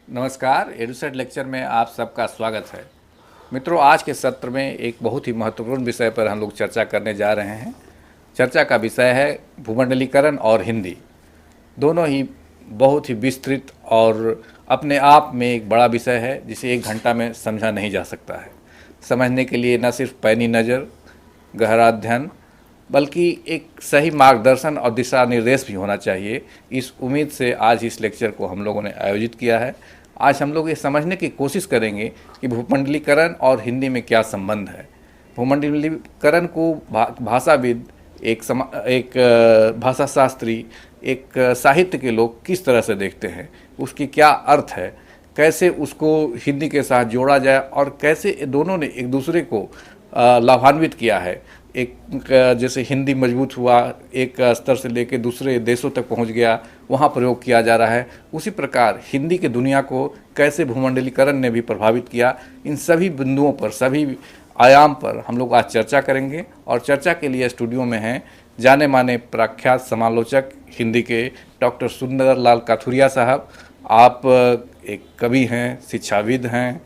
नमस्कार, EDUSAT lecture में आप सबका स्वागत है। मित्रों, आज के सत्र में एक बहुत ही महत्वपूर्ण विषय पर हम लोग चर्चा करने जा रहे हैं। चर्चा का विषय है भूमंडलीकरण और हिंदी। दोनों ही बहुत ही विस्तृत और अपने आप में एक बड़ा विषय है जिसे एक घंटा में समझा नहीं जा सकता है। समझने के लिए न सिर्फ पैनी नज़र, गहरा अध्ययन, बल्कि एक सही मार्गदर्शन और दिशा निर्देश भी होना चाहिए। इस उम्मीद से आज इस लेक्चर को हम लोगों ने आयोजित किया है। आज हम लोग ये समझने की कोशिश करेंगे कि भूमंडलीकरण और हिंदी में क्या संबंध है। भूमंडलीकरण को भाषाविद, एक भाषा शास्त्री, एक साहित्य के लोग किस तरह से देखते हैं, उसकी क्या अर्थ है, कैसे उसको हिंदी के साथ जोड़ा जाए और कैसे दोनों ने एक दूसरे को लाभान्वित किया है। एक जैसे हिंदी मजबूत हुआ, एक स्तर से लेकर दूसरे देशों तक पहुंच गया, वहां प्रयोग किया जा रहा है। उसी प्रकार हिंदी की दुनिया को कैसे भूमंडलीकरण ने भी प्रभावित किया, इन सभी बिंदुओं पर, सभी आयाम पर हम लोग आज चर्चा करेंगे। और चर्चा के लिए स्टूडियो में हैं जाने माने प्रख्यात समालोचक हिंदी के डॉक्टर सुंदरलाल काथुरिया साहब। आप एक कवि हैं, शिक्षाविद हैं,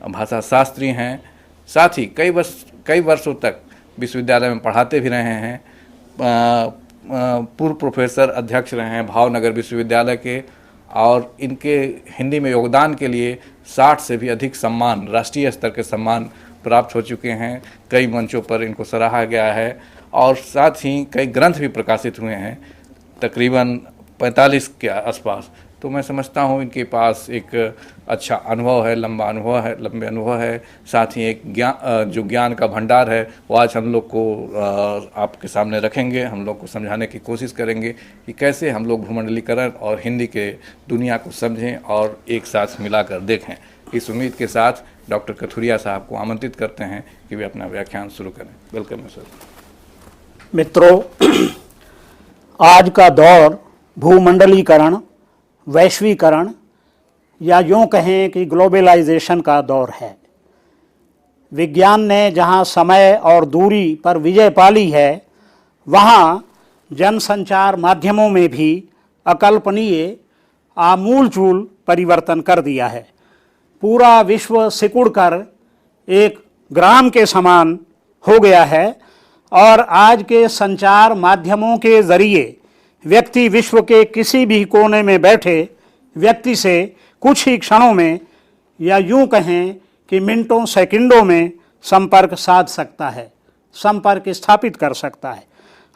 भाषा शास्त्री हैं, साथ ही कई वर्षों तक विश्वविद्यालय में पढ़ाते भी रहे हैं। पूर्व प्रोफेसर अध्यक्ष रहे हैं भावनगर विश्वविद्यालय के, और इनके हिंदी में योगदान के लिए 60 से भी अधिक सम्मान, राष्ट्रीय स्तर के सम्मान प्राप्त हो चुके हैं। कई मंचों पर इनको सराहा गया है और साथ ही कई ग्रंथ भी प्रकाशित हुए हैं, तकरीबन 45 के आसपास। तो मैं समझता हूँ इनके पास एक अच्छा अनुभव है, लंबे अनुभव है। साथ ही एक ज्ञान का भंडार है, वो आज हम लोग को आपके सामने रखेंगे। हम लोग को समझाने की कोशिश करेंगे कि कैसे हम लोग भूमंडलीकरण और हिंदी के दुनिया को समझें और एक साथ मिलाकर देखें। इस उम्मीद के साथ डॉक्टर कथुरिया साहब को आमंत्रित करते हैं कि वे अपना व्याख्यान शुरू करें। Welcome sir. मित्रों, आज का दौर भूमंडलीकरण, वैश्वीकरण या यूँ कहें कि ग्लोबलाइजेशन का दौर है। विज्ञान ने जहाँ समय और दूरी पर विजय पा ली है, वहाँ जनसंचार माध्यमों में भी अकल्पनीय आमूलचूल परिवर्तन कर दिया है। पूरा विश्व सिकुड़कर एक ग्राम के समान हो गया है और आज के संचार माध्यमों के ज़रिए व्यक्ति विश्व के किसी भी कोने में बैठे व्यक्ति से कुछ ही क्षणों में या यूं कहें कि मिनटों सेकंडों में संपर्क साध सकता है, संपर्क स्थापित कर सकता है।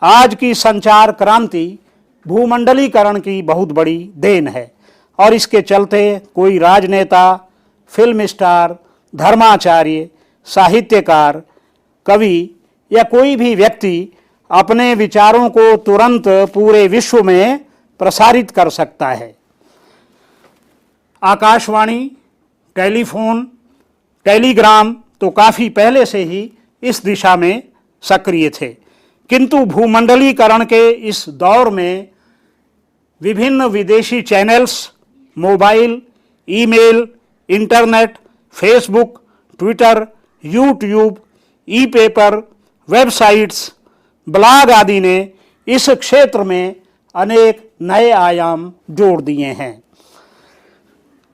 आज की संचार क्रांति भूमंडलीकरण की बहुत बड़ी देन है और इसके चलते कोई राजनेता, फिल्म स्टार, धर्माचार्य, साहित्यकार, कवि या कोई भी व्यक्ति अपने विचारों को तुरंत पूरे विश्व में प्रसारित कर सकता है। आकाशवाणी, टेलीफोन, टेलीग्राम तो काफ़ी पहले से ही इस दिशा में सक्रिय थे, किंतु भूमंडलीकरण के इस दौर में विभिन्न विदेशी channels, mobile, email, internet, Facebook, Twitter, YouTube, e paper, websites, blog आदि ने इस क्षेत्र में अनेक नए आयाम जोड़ दिए हैं।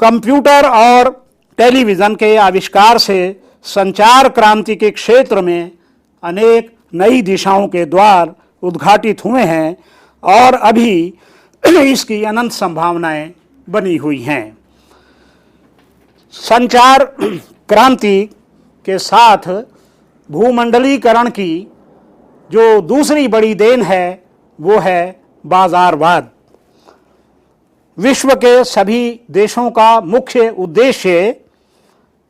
कंप्यूटर और टेलीविज़न के आविष्कार से संचार क्रांति के क्षेत्र में अनेक नई दिशाओं के द्वार उद्घाटित हुए हैं और अभी इसकी अनंत संभावनाएं बनी हुई हैं। संचार क्रांति के साथ भूमंडलीकरण की जो दूसरी बड़ी देन है वो है बाजारवाद। विश्व के सभी देशों का मुख्य उद्देश्य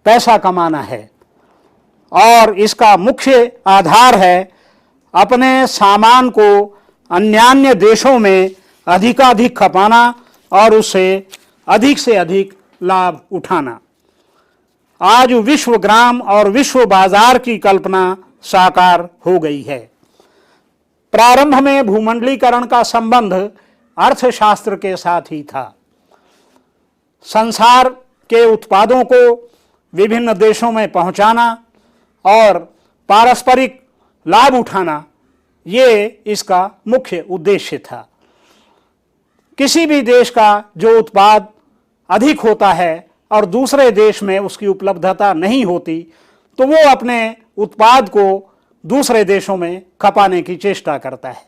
पैसा कमाना है और इसका मुख्य आधार है अपने सामान को अन्यान्य देशों में अधिकाधिक खपाना और उससे अधिक लाभ उठाना। आज विश्व ग्राम और विश्व बाजार की कल्पना साकार हो गई है। प्रारंभ में भूमंडलीकरण का संबंध अर्थशास्त्र के साथ ही था। संसार के उत्पादों को विभिन्न देशों में पहुंचाना और पारस्परिक लाभ उठाना, ये इसका मुख्य उद्देश्य था। किसी भी देश का जो उत्पाद अधिक होता है और दूसरे देश में उसकी उपलब्धता नहीं होती, तो वो अपने उत्पाद को दूसरे देशों में खपाने की चेष्टा करता है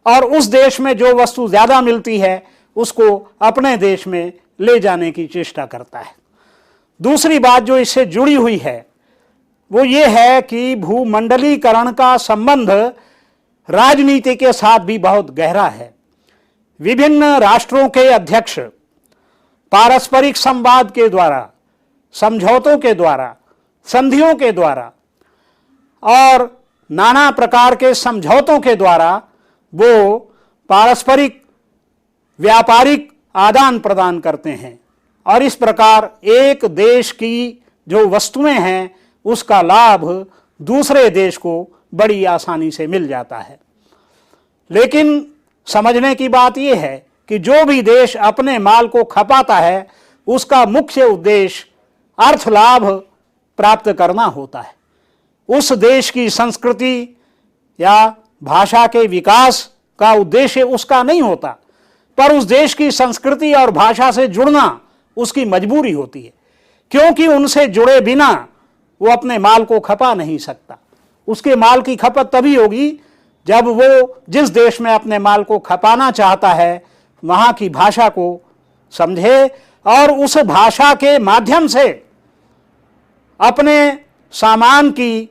और उस देश में जो वस्तु ज़्यादा मिलती है उसको अपने देश में ले जाने की चेष्टा करता है। दूसरी बात जो इससे जुड़ी हुई है वो ये है कि भूमंडलीकरण का संबंध राजनीति के साथ भी बहुत गहरा है। विभिन्न राष्ट्रों के अध्यक्ष पारस्परिक संवाद के द्वारा, समझौतों के द्वारा, संधियों के द्वारा और नाना प्रकार के समझौतों के द्वारा वो पारस्परिक व्यापारिक आदान प्रदान करते हैं और इस प्रकार एक देश की जो वस्तुएं हैं उसका लाभ दूसरे देश को बड़ी आसानी से मिल जाता है। लेकिन समझने की बात यह है कि जो भी देश अपने माल को खपाता है उसका मुख्य उद्देश्य अर्थ लाभ प्राप्त करना होता है। उस देश की संस्कृति या भाषा के विकास का उद्देश्य उसका नहीं होता, पर उस देश की संस्कृति और भाषा से जुड़ना उसकी मजबूरी होती है, क्योंकि उनसे जुड़े बिना वो अपने माल को खपा नहीं सकता। उसके माल की खपत तभी होगी जब वो जिस देश में अपने माल को खपाना चाहता है वहाँ की भाषा को समझे और उस भाषा के माध्यम से अपने सामान की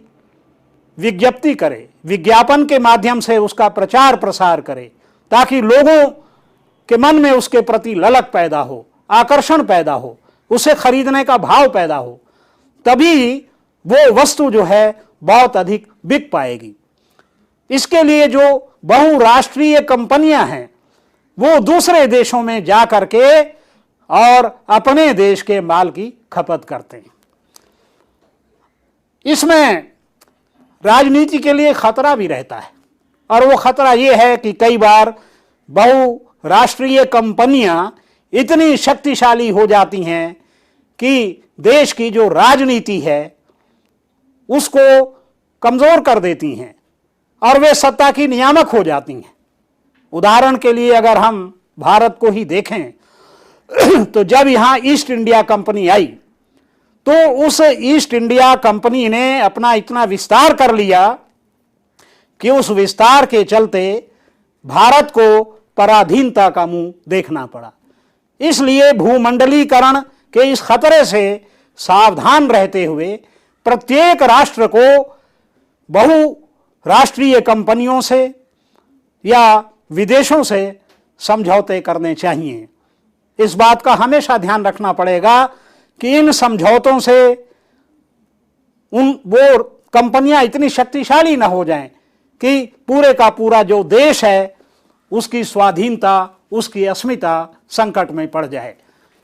विज्ञप्ति करे, विज्ञापन के माध्यम से उसका प्रचार प्रसार करे, ताकि लोगों के मन में उसके प्रति ललक पैदा हो, आकर्षण पैदा हो, उसे खरीदने का भाव पैदा हो। तभी वो वस्तु जो है बहुत अधिक बिक पाएगी। इसके लिए जो बहुराष्ट्रीय कंपनियां हैं वो दूसरे देशों में जा करके और अपने देश के माल की खपत करते हैं। इसमें राजनीति के लिए खतरा भी रहता है और वो खतरा ये है कि कई बार बहुराष्ट्रीय कंपनियां इतनी शक्तिशाली हो जाती हैं कि देश की जो राजनीति है उसको कमजोर कर देती हैं और वे सत्ता की नियामक हो जाती हैं। उदाहरण के लिए अगर हम भारत को ही देखें तो जब यहाँ ईस्ट इंडिया कंपनी आई तो उस ईस्ट इंडिया कंपनी ने अपना इतना विस्तार कर लिया कि उस विस्तार के चलते भारत को पराधीनता का मुंह देखना पड़ा। इसलिए भूमंडलीकरण के इस खतरे से सावधान रहते हुए प्रत्येक राष्ट्र को बहुराष्ट्रीय कंपनियों से या विदेशों से समझौते करने चाहिए। इस बात का हमेशा ध्यान रखना पड़ेगा कि इन समझौतों से वो कंपनियां इतनी शक्तिशाली ना हो जाएं कि पूरे का पूरा जो देश है उसकी स्वाधीनता, उसकी अस्मिता संकट में पड़ जाए।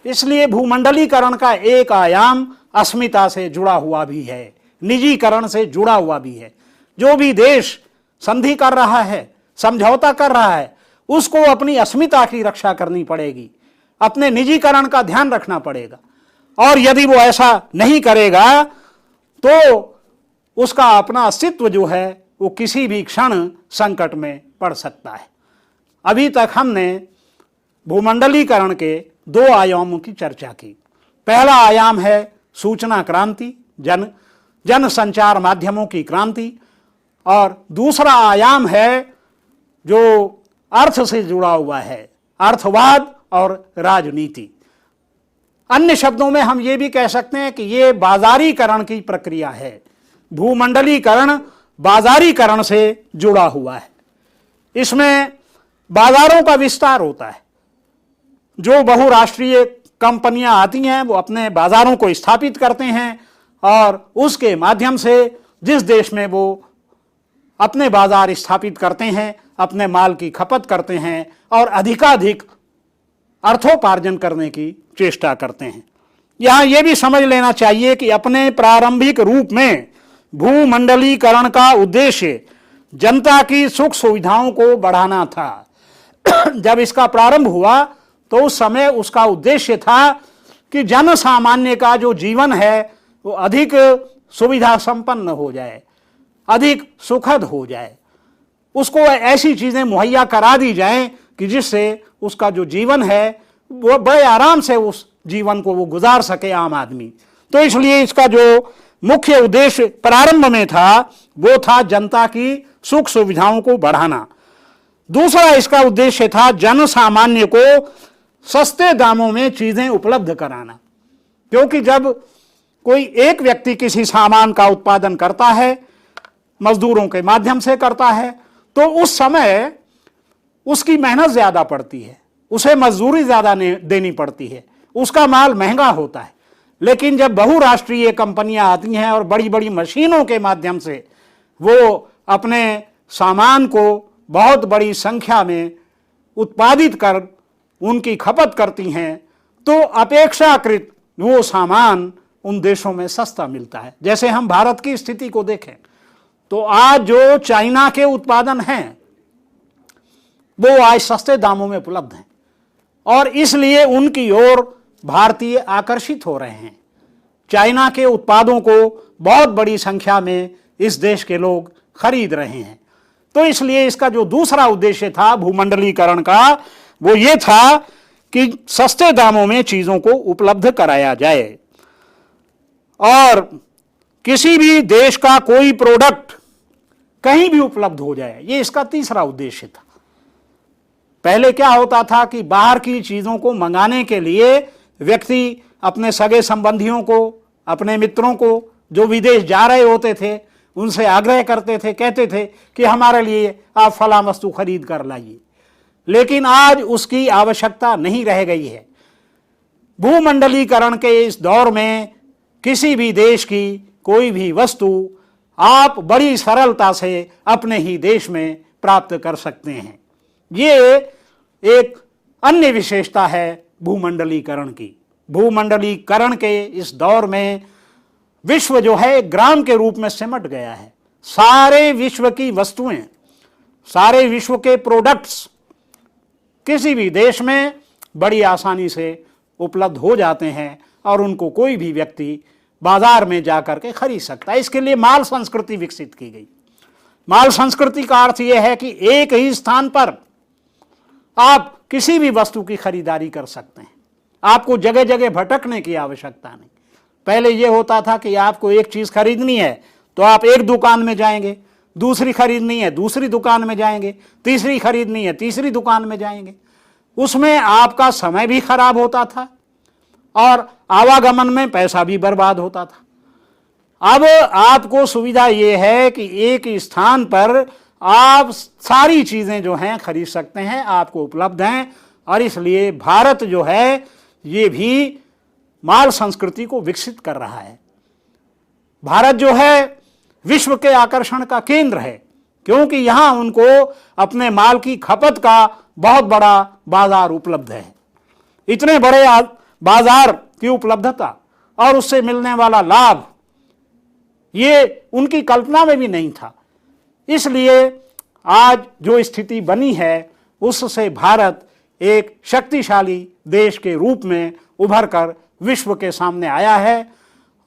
इसलिए भूमंडलीकरण का एक आयाम अस्मिता से जुड़ा हुआ भी है, निजीकरण से जुड़ा हुआ भी है। जो भी देश संधि कर रहा है, समझौता कर रहा है, उसको अपनी अस्मिता की रक्षा करनी पड़ेगी, अपने निजीकरण का ध्यान रखना पड़ेगा। और यदि वो ऐसा नहीं करेगा तो उसका अपना अस्तित्व जो है वो किसी भी क्षण संकट में पड़ सकता है। अभी तक हमने भूमंडलीकरण के दो आयामों की चर्चा की। पहला आयाम है सूचना क्रांति, जन संचार माध्यमों की क्रांति, और दूसरा आयाम है जो अर्थ से जुड़ा हुआ है, अर्थवाद और राजनीति। अन्य शब्दों में हम ये भी कह सकते हैं कि ये बाजारीकरण की प्रक्रिया है। भूमंडलीकरण बाजारीकरण से जुड़ा हुआ है। इसमें बाजारों का विस्तार होता है। जो बहुराष्ट्रीय कंपनियां आती हैं वो अपने बाजारों को स्थापित करते हैं और उसके माध्यम से जिस देश में वो अपने बाजार स्थापित करते हैं, अपने माल की खपत करते हैं और अधिकाधिक अर्थोपार्जन करने की चेष्टा करते हैं। यहां यह भी समझ लेना चाहिए कि अपने प्रारंभिक रूप में भूमंडलीकरण का उद्देश्य जनता की सुख सुविधाओं को बढ़ाना था। जब इसका प्रारंभ हुआ तो उस समय उसका उद्देश्य था कि जन सामान्य का जो जीवन है वो अधिक सुविधा संपन्न हो जाए, अधिक सुखद हो जाए, उसको ऐसी चीजें मुहैया करा दी जाएं कि जिससे उसका जो जीवन है वो बड़े आराम से उस जीवन को वो गुजार सके आम आदमी। तो इसलिए इसका जो मुख्य उद्देश्य प्रारंभ में था वो था जनता की सुख सुविधाओं को बढ़ाना। दूसरा इसका उद्देश्य था जन सामान्य को सस्ते दामों में चीजें उपलब्ध कराना, क्योंकि जब कोई एक व्यक्ति किसी सामान का उत्पादन करता है, मजदूरों के माध्यम से करता है, तो उस समय उसकी मेहनत ज्यादा पड़ती है, उसे मजदूरी ज्यादा देनी पड़ती है, उसका माल महंगा होता है। लेकिन जब बहुराष्ट्रीय कंपनियां आती हैं और बड़ी बड़ी मशीनों के माध्यम से वो अपने सामान को बहुत बड़ी संख्या में उत्पादित कर उनकी खपत करती हैं, तो अपेक्षाकृत वो सामान उन देशों में सस्ता मिलता है। जैसे हम भारत की स्थिति को देखें तो आज जो चाइना के उत्पादन हैं वो आज सस्ते दामों में उपलब्ध हैं और इसलिए उनकी ओर भारतीय आकर्षित हो रहे हैं। चाइना के उत्पादों को बहुत बड़ी संख्या में इस देश के लोग खरीद रहे हैं। तो इसलिए इसका जो दूसरा उद्देश्य था भूमंडलीकरण का वो ये था कि सस्ते दामों में चीजों को उपलब्ध कराया जाए और किसी भी देश का कोई प्रोडक्ट कहीं भी उपलब्ध हो जाए, ये इसका तीसरा उद्देश्य था। पहले क्या होता था कि बाहर की चीजों को मंगाने के लिए व्यक्ति अपने सगे संबंधियों को, अपने मित्रों को जो विदेश जा रहे होते थे उनसे आग्रह करते थे, कहते थे कि हमारे लिए आप फला वस्तु खरीद कर लाइए। लेकिन आज उसकी आवश्यकता नहीं रह गई है। भूमंडलीकरण के इस दौर में किसी भी देश की कोई भी वस्तु आप बड़ी सरलता से अपने ही देश में प्राप्त कर सकते हैं। ये एक अन्य विशेषता है भूमंडलीकरण की। भूमंडलीकरण के इस दौर में विश्व जो है ग्राम के रूप में सिमट गया है। सारे विश्व की वस्तुएं, सारे विश्व के प्रोडक्ट्स किसी भी देश में बड़ी आसानी से उपलब्ध हो जाते हैं और उनको कोई भी व्यक्ति बाजार में जाकर के खरीद सकता है। इसके लिए माल संस्कृति विकसित की गई। माल संस्कृति का अर्थ यह है कि एक ही स्थान पर आप किसी भी वस्तु की खरीदारी कर सकते हैं, आपको जगह जगह भटकने की आवश्यकता नहीं। पहले यह होता था कि आपको एक चीज खरीदनी है तो आप एक दुकान में जाएंगे, दूसरी खरीदनी है दूसरी दुकान में जाएंगे, तीसरी खरीदनी है तीसरी दुकान में जाएंगे। उसमें आपका समय भी खराब होता था और आवागमन में पैसा भी बर्बाद होता था। अब आपको सुविधा यह है कि एक स्थान पर आप सारी चीजें जो हैं खरीद सकते हैं, आपको उपलब्ध हैं। और इसलिए भारत जो है ये भी माल संस्कृति को विकसित कर रहा है। भारत जो है विश्व के आकर्षण का केंद्र है, क्योंकि यहां उनको अपने माल की खपत का बहुत बड़ा बाजार उपलब्ध है। इतने बड़े बाजार की उपलब्धता और उससे मिलने वाला लाभ ये उनकी कल्पना में भी नहीं था। इसलिए आज जो स्थिति बनी है उससे भारत एक शक्तिशाली देश के रूप में उभर कर विश्व के सामने आया है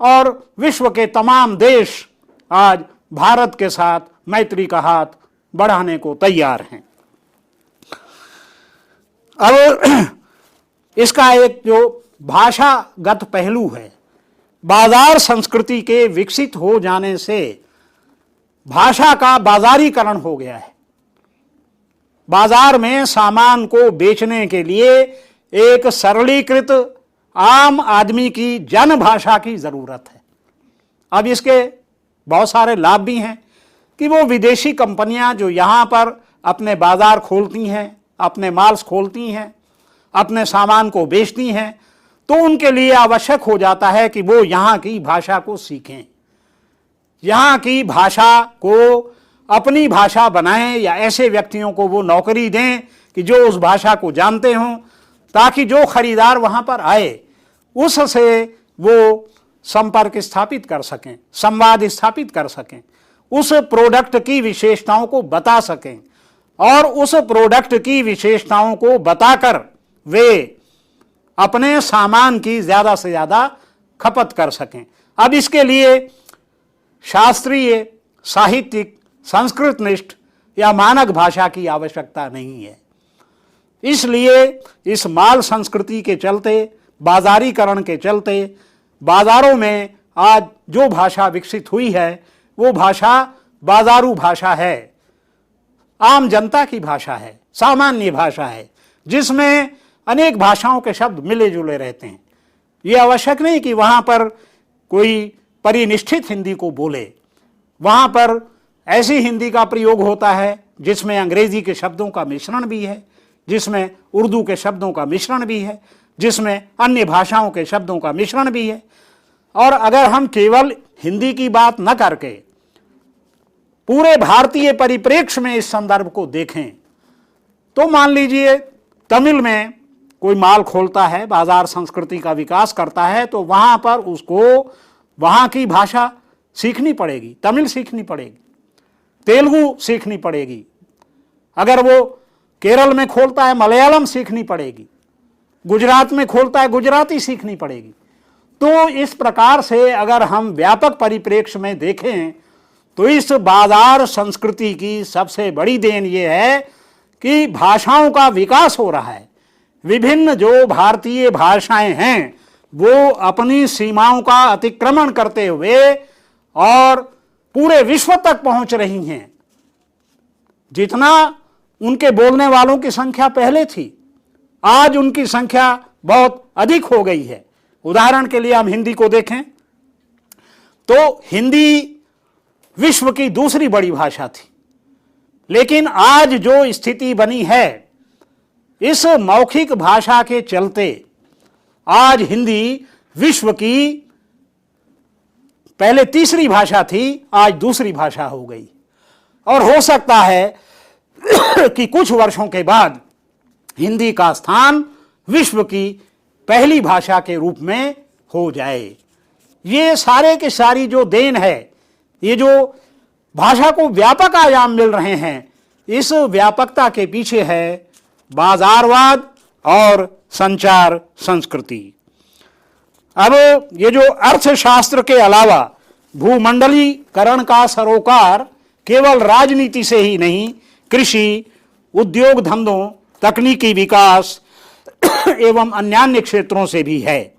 और विश्व के तमाम देश आज भारत के साथ मैत्री का हाथ बढ़ाने को तैयार हैं। अब इसका एक जो भाषागत पहलू है, बाजार संस्कृति के विकसित हो जाने से भाषा का बाजारीकरण हो गया है। बाजार में सामान को बेचने के लिए एक सरलीकृत आम आदमी की जन भाषा की जरूरत है। अब इसके बहुत सारे लाभ भी हैं कि वो विदेशी कंपनियां जो यहाँ पर अपने बाजार खोलती हैं, अपने माल्स खोलती हैं, अपने सामान को बेचती हैं, तो उनके लिए आवश्यक हो जाता है कि वो यहाँ की भाषा को सीखें, यहाँ की भाषा को अपनी भाषा बनाएं या ऐसे व्यक्तियों को वो नौकरी दें कि जो उस भाषा को जानते हों, ताकि जो खरीदार वहाँ पर आए उससे वो संपर्क स्थापित कर सकें, संवाद स्थापित कर सकें, उस प्रोडक्ट की विशेषताओं को बता सकें और उस प्रोडक्ट की विशेषताओं को बताकर वे अपने सामान की ज़्यादा से ज़्यादा खपत कर सकें। अब इसके लिए शास्त्रीय, साहित्यिक, संस्कृतनिष्ठ या मानक भाषा की आवश्यकता नहीं है। इसलिए इस माल संस्कृति के चलते, बाजारीकरण के चलते, बाजारों में आज जो भाषा विकसित हुई है वो भाषा बाजारू भाषा है, आम जनता की भाषा है, सामान्य भाषा है, जिसमें अनेक भाषाओं के शब्द मिले जुले रहते हैं। ये आवश्यक नहीं कि वहाँ पर कोई परिनिष्ठित हिंदी को बोले, वहाँ पर ऐसी हिंदी का प्रयोग होता है जिसमें अंग्रेजी के शब्दों का मिश्रण भी है, जिसमें उर्दू के शब्दों का मिश्रण भी है, जिसमें अन्य भाषाओं के शब्दों का मिश्रण भी है। और अगर हम केवल हिंदी की बात न करके पूरे भारतीय परिप्रेक्ष्य में इस संदर्भ को देखें तो मान लीजिए तमिल में कोई माल खोलता है, बाजार संस्कृति का विकास करता है, तो वहाँ पर उसको वहाँ की भाषा सीखनी पड़ेगी, तमिल सीखनी पड़ेगी, तेलुगु सीखनी पड़ेगी। अगर वो केरल में खोलता है, मलयालम सीखनी पड़ेगी, गुजरात में खोलता है, गुजराती सीखनी पड़ेगी। तो इस प्रकार से अगर हम व्यापक परिप्रेक्ष्य में देखें तो इस बाजार संस्कृति की सबसे बड़ी देन ये है कि भाषाओं का विकास हो रहा है। विभिन्न जो भारतीय भाषाएं हैं वो अपनी सीमाओं का अतिक्रमण करते हुए और पूरे विश्व तक पहुंच रही हैं। जितना उनके बोलने वालों की संख्या पहले थी, आज उनकी संख्या बहुत अधिक हो गई है। उदाहरण के लिए हम हिंदी को देखें तो हिंदी विश्व की दूसरी बड़ी भाषा थी, लेकिन आज जो स्थिति बनी है इस मौखिक भाषा के चलते आज हिंदी विश्व की पहले तीसरी भाषा थी, आज दूसरी भाषा हो गई। और हो सकता है कि कुछ वर्षों के बाद हिंदी का स्थान विश्व की पहली भाषा के रूप में हो जाए। ये सारे के सारी जो देन है, ये जो भाषा को व्यापक आयाम मिल रहे हैं, इस व्यापकता के पीछे है बाजारवाद और संचार संस्कृति। अब ये जो अर्थशास्त्र के अलावा भूमंडलीकरण का सरोकार केवल राजनीति से ही नहीं, कृषि, उद्योग धंधों, तकनीकी विकास एवं अन्य क्षेत्रों से भी है।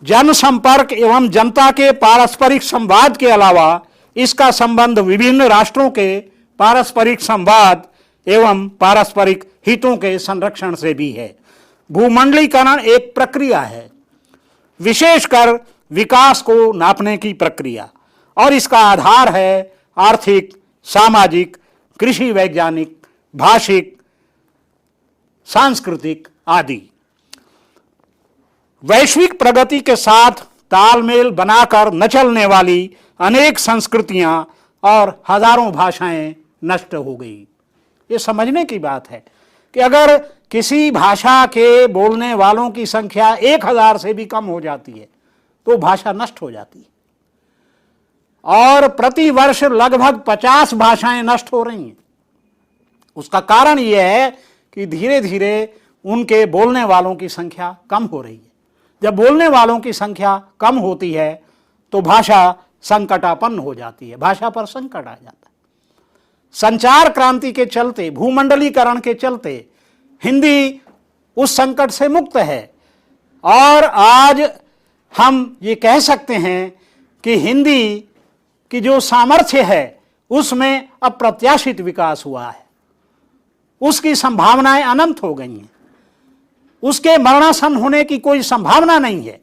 जनसंपर्क एवं जनता के पारस्परिक संवाद के अलावा इसका संबंध विभिन्न राष्ट्रों के पारस्परिक संवाद एवं पारस्परिक हितों के संरक्षण से भी है। भूमंडलीकरण एक प्रक्रिया है, विशेषकर विकास को नापने की प्रक्रिया, और इसका आधार है आर्थिक, सामाजिक, कृषि वैज्ञानिक, भाषिक, सांस्कृतिक आदि। वैश्विक प्रगति के साथ तालमेल बनाकर न चलने वाली अनेक संस्कृतियां और हजारों भाषाएं नष्ट हो गई। ये समझने की बात है कि अगर किसी भाषा के बोलने वालों की संख्या 1000 से भी कम हो जाती है तो भाषा नष्ट हो जाती है, और प्रति वर्ष लगभग 50 भाषाएं नष्ट हो रही हैं। उसका कारण यह है कि धीरे धीरे उनके बोलने वालों की संख्या कम हो रही है। जब बोलने वालों की संख्या कम होती है तो भाषा संकटापन्न हो जाती है, भाषा पर संकट आ जाता है। संचार क्रांति के चलते, भूमंडलीकरण के चलते हिंदी उस संकट से मुक्त है, और आज हम ये कह सकते हैं कि हिंदी की जो सामर्थ्य है उसमें अप्रत्याशित विकास हुआ है, उसकी संभावनाएं अनंत हो गई हैं, उसके मरणासन होने की कोई संभावना नहीं है।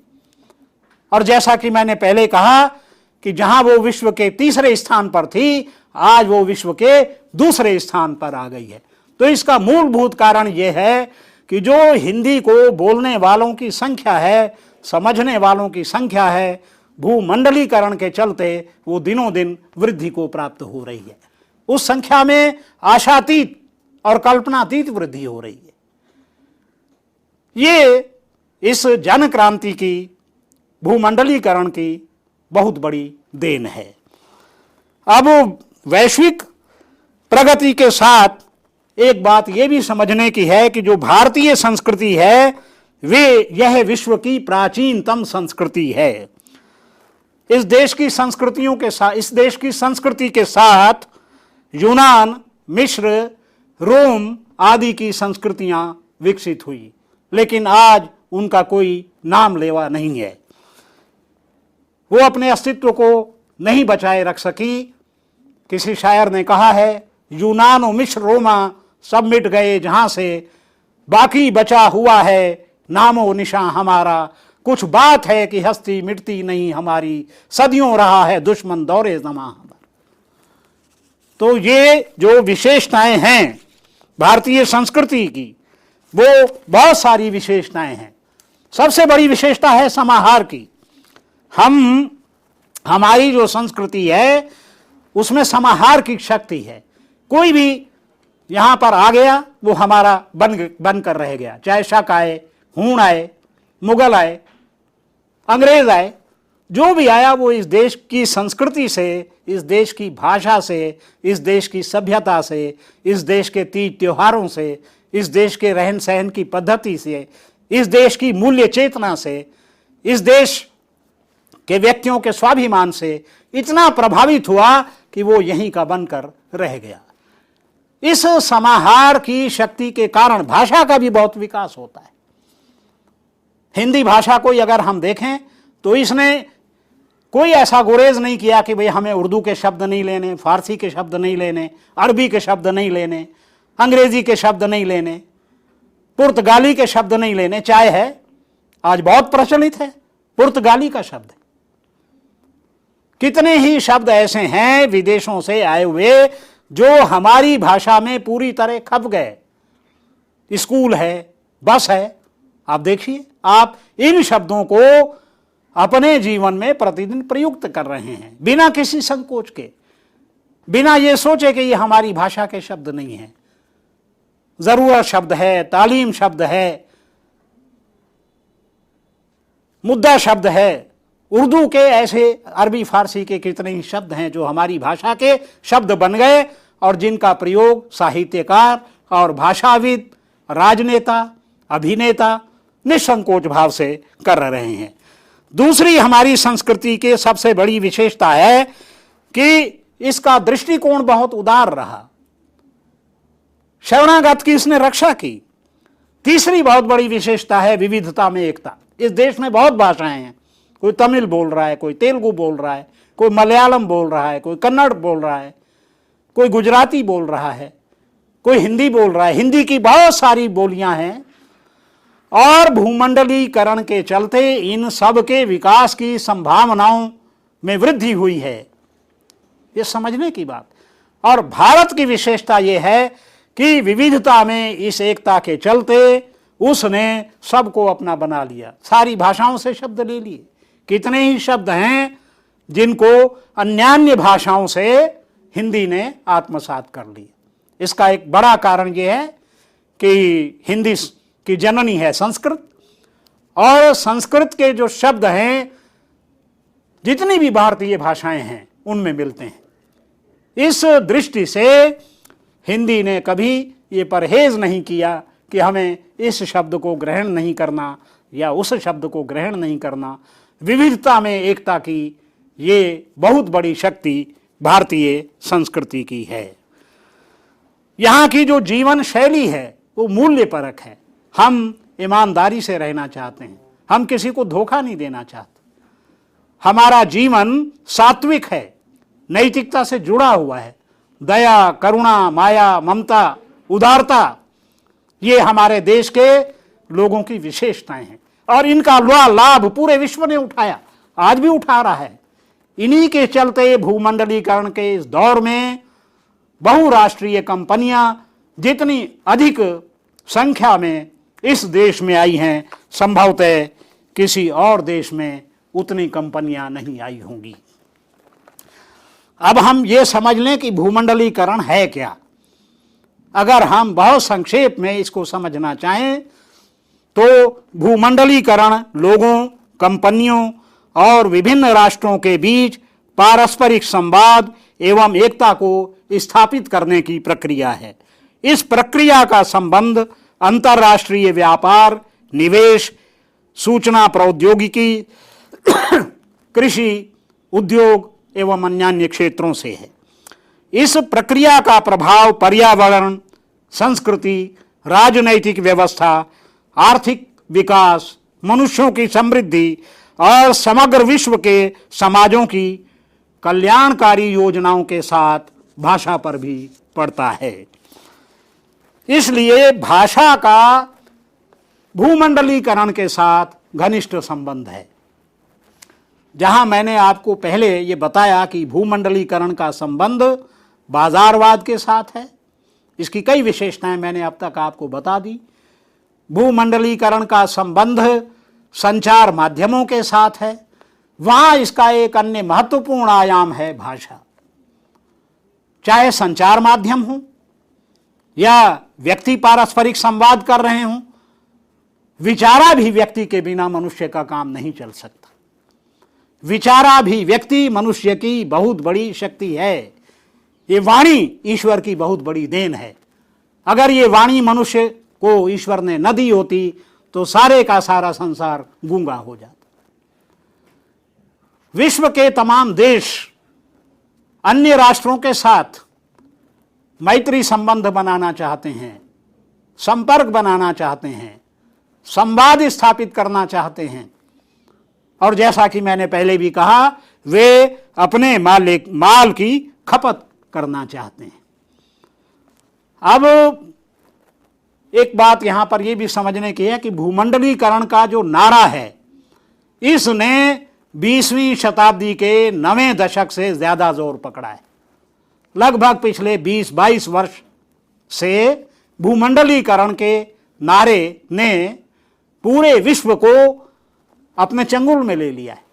और जैसा कि मैंने पहले कहा कि जहां वो विश्व के तीसरे स्थान पर थी, आज वो विश्व के दूसरे स्थान पर आ गई है। तो इसका मूलभूत कारण यह है कि जो हिंदी को बोलने वालों की संख्या है, समझने वालों की संख्या है, भूमंडलीकरण के चलते वो दिनों दिन वृद्धि को प्राप्त हो रही है। उस संख्या में आशातीत और कल्पनातीत वृद्धि हो रही है। ये इस जन क्रांति की, भूमंडलीकरण की बहुत बड़ी देन है। अब वैश्विक प्रगति के साथ एक बात यह भी समझने की है कि जो भारतीय संस्कृति है यह विश्व की प्राचीनतम संस्कृति है। इस देश की संस्कृति के साथ यूनान, मिस्र, रोम आदि की संस्कृतियां विकसित हुई, लेकिन आज उनका कोई नाम लेवा नहीं है। वो अपने अस्तित्व को नहीं बचाए रख सकी। किसी शायर ने कहा है, यूनान और मिस्र, रोमा सब मिट गए जहां से, बाकी बचा हुआ है नामो निशान हमारा। कुछ बात है कि हस्ती मिटती नहीं हमारी, सदियों रहा है दुश्मन दौरे ज़मां हमारा। तो ये जो विशेषताएं हैं भारतीय संस्कृति की, वो बहुत सारी विशेषताएं हैं। सबसे बड़ी विशेषता है समाहार की। हमारी जो संस्कृति है उसमें समाहार की शक्ति है। कोई भी यहां पर आ गया वो हमारा बन कर रह गया, चाहे शक आए, हूण आए, मुगल आए, अंग्रेज आए, जो भी आया वो इस देश की संस्कृति से, इस देश की भाषा से, इस देश की सभ्यता से, इस देश के तीज त्योहारों से, इस देश के रहन सहन की पद्धति से, इस देश की मूल्य चेतना से, इस देश के व्यक्तियों के स्वाभिमान से इतना प्रभावित हुआ कि वो यहीं का बनकर रह गया। इस समाहार की शक्ति के कारण भाषा का भी बहुत विकास होता है। हिंदी भाषा को अगर हम देखें तो इसने कोई ऐसा गुरेज नहीं किया कि भाई हमें उर्दू के शब्द नहीं लेने, फारसी के शब्द नहीं लेने, अरबी के शब्द नहीं लेने, अंग्रेजी के शब्द नहीं लेने, पुर्तगाली के शब्द नहीं लेने। चाहे है, आज बहुत प्रचलित है पुर्तगाली का शब्द। कितने ही शब्द ऐसे हैं विदेशों से आए हुए जो हमारी भाषा में पूरी तरह खप गए। स्कूल है, बस है। आप देखिए, आप इन शब्दों को अपने जीवन में प्रतिदिन प्रयुक्त कर रहे हैं बिना किसी संकोच के, बिना ये सोचे कि ये हमारी भाषा के शब्द नहीं है। जरूरत शब्द है, तालीम शब्द है, मुद्दा शब्द है। उर्दू के ऐसे, अरबी फारसी के कितने ही शब्द हैं जो हमारी भाषा के शब्द बन गए और जिनका प्रयोग साहित्यकार और भाषाविद, राजनेता, अभिनेता निसंकोच भाव से कर रहे हैं। दूसरी हमारी संस्कृति के सबसे बड़ी विशेषता है कि इसका दृष्टिकोण बहुत उदार रहा। शरणागत की इसने रक्षा की। तीसरी बहुत बड़ी विशेषता है विविधता में एकता। इस देश में बहुत भाषाएं हैं। कोई तमिल बोल रहा है, कोई तेलुगु बोल रहा है, कोई मलयालम बोल रहा है, कोई कन्नड़ बोल रहा है, कोई गुजराती बोल रहा है, कोई हिंदी बोल रहा है। हिंदी की बहुत सारी बोलियां हैं और भूमंडलीकरण के चलते इन सब के विकास की संभावनाओं में वृद्धि हुई है। ये समझने की बात। और भारत की विशेषता ये है कि विविधता में इस एकता के चलते उसने सबको अपना बना लिया। सारी भाषाओं से शब्द ले लिए। कितने ही शब्द हैं जिनको अन्यान्य भाषाओं से हिंदी ने आत्मसात कर लिया। इसका एक बड़ा कारण यह है कि हिंदी की जननी है संस्कृत, और संस्कृत के जो शब्द हैं जितनी भी भारतीय भाषाएं हैं उनमें मिलते हैं। इस दृष्टि से हिंदी ने कभी ये परहेज नहीं किया कि हमें इस शब्द को ग्रहण नहीं करना या उस शब्द को ग्रहण नहीं करना। विविधता में एकता की ये बहुत बड़ी शक्ति भारतीय संस्कृति की है। यहाँ की जो जीवन शैली है वो मूल्य परक है। हम ईमानदारी से रहना चाहते हैं, हम किसी को धोखा नहीं देना चाहते। हमारा जीवन सात्विक है, नैतिकता से जुड़ा हुआ है। दया, करुणा, माया, ममता, उदारता, ये हमारे देश के लोगों की विशेषताएं हैं और इनका लाभ पूरे विश्व ने उठाया, आज भी उठा रहा है। इन्हीं के चलते भूमंडलीकरण के इस दौर में बहुराष्ट्रीय कंपनियां जितनी अधिक संख्या में इस देश में आई हैं, संभवतः किसी और देश में उतनी कंपनियां नहीं आई होंगी। अब हम ये समझ लें कि भूमंडलीकरण है क्या। अगर हम बहुत संक्षेप में इसको समझना चाहें तो भूमंडलीकरण लोगों, कंपनियों और विभिन्न राष्ट्रों के बीच पारस्परिक संवाद एवं एकता को स्थापित करने की प्रक्रिया है। इस प्रक्रिया का संबंध अंतर्राष्ट्रीय व्यापार, निवेश, सूचना प्रौद्योगिकी, कृषि, उद्योग एवं अन्य क्षेत्रों से है। इस प्रक्रिया का प्रभाव पर्यावरण, संस्कृति, राजनैतिक व्यवस्था, आर्थिक विकास, मनुष्यों की समृद्धि और समग्र विश्व के समाजों की कल्याणकारी योजनाओं के साथ भाषा पर भी पड़ता है। इसलिए भाषा का भूमंडलीकरण के साथ घनिष्ठ संबंध है। जहां मैंने आपको पहले ये बताया कि भूमंडलीकरण का संबंध बाजारवाद के साथ है, इसकी कई विशेषताएं मैंने अब तक आपको बता दी। भूमंडलीकरण का संबंध संचार माध्यमों के साथ है, वहां इसका एक अन्य महत्वपूर्ण आयाम है भाषा। चाहे संचार माध्यम हो या व्यक्ति पारस्परिक संवाद कर रहे हों, विचाराभिव्यक्ति के बिना मनुष्य का काम नहीं चल सकता। विचाराभिव्यक्ति मनुष्य की बहुत बड़ी शक्ति है। ये वाणी ईश्वर की बहुत बड़ी देन है। अगर ये वाणी मनुष्य को ईश्वर ने न दी होती तो सारे का सारा संसार गूंगा हो जाता। विश्व के तमाम देश अन्य राष्ट्रों के साथ मैत्री संबंध बनाना चाहते हैं, संपर्क बनाना चाहते हैं, संवाद स्थापित करना चाहते हैं, और जैसा कि मैंने पहले भी कहा, वे अपने माल की खपत करना चाहते हैं। अब एक बात यहां पर यह भी समझने की है कि भूमंडलीकरण का जो नारा है, इसने 20वीं शताब्दी के 9वें दशक से ज्यादा जोर पकड़ा है। लगभग पिछले 20-22 वर्ष से भूमंडलीकरण के नारे ने पूरे विश्व को अपने चंगुल में ले लिया है।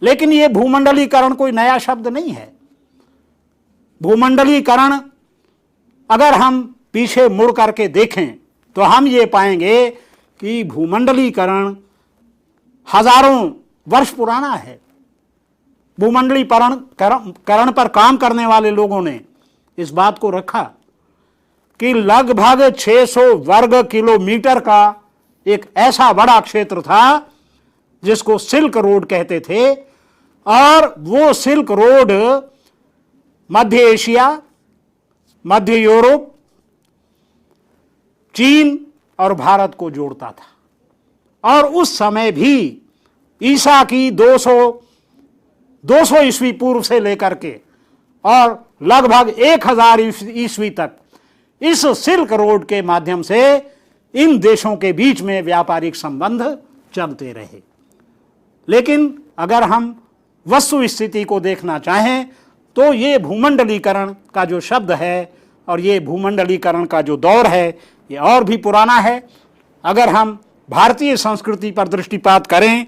लेकिन यह भूमंडलीकरण कोई नया शब्द नहीं है। भूमंडलीकरण अगर हम पीछे मुड़ करके देखें तो हम ये पाएंगे कि भूमंडलीकरण हजारों वर्ष पुराना है। भूमंडलीकरण पर काम करने वाले लोगों ने इस बात को रखा कि लगभग 600 वर्ग किलोमीटर का एक ऐसा बड़ा क्षेत्र था जिसको सिल्क रोड कहते थे, और वो सिल्क रोड मध्य एशिया, मध्य यूरोप, चीन और भारत को जोड़ता था। और उस समय भी ईसा की 200 ईस्वी पूर्व से लेकर के और लगभग 1000 ईस्वी तक इस सिल्क रोड के माध्यम से इन देशों के बीच में व्यापारिक संबंध चलते रहे। लेकिन अगर हम वस्तु स्थिति को देखना चाहें तो ये भूमंडलीकरण का जो शब्द है और ये भूमंडलीकरण का जो दौर है, ये और भी पुराना है। अगर हम भारतीय संस्कृति पर दृष्टिपात करें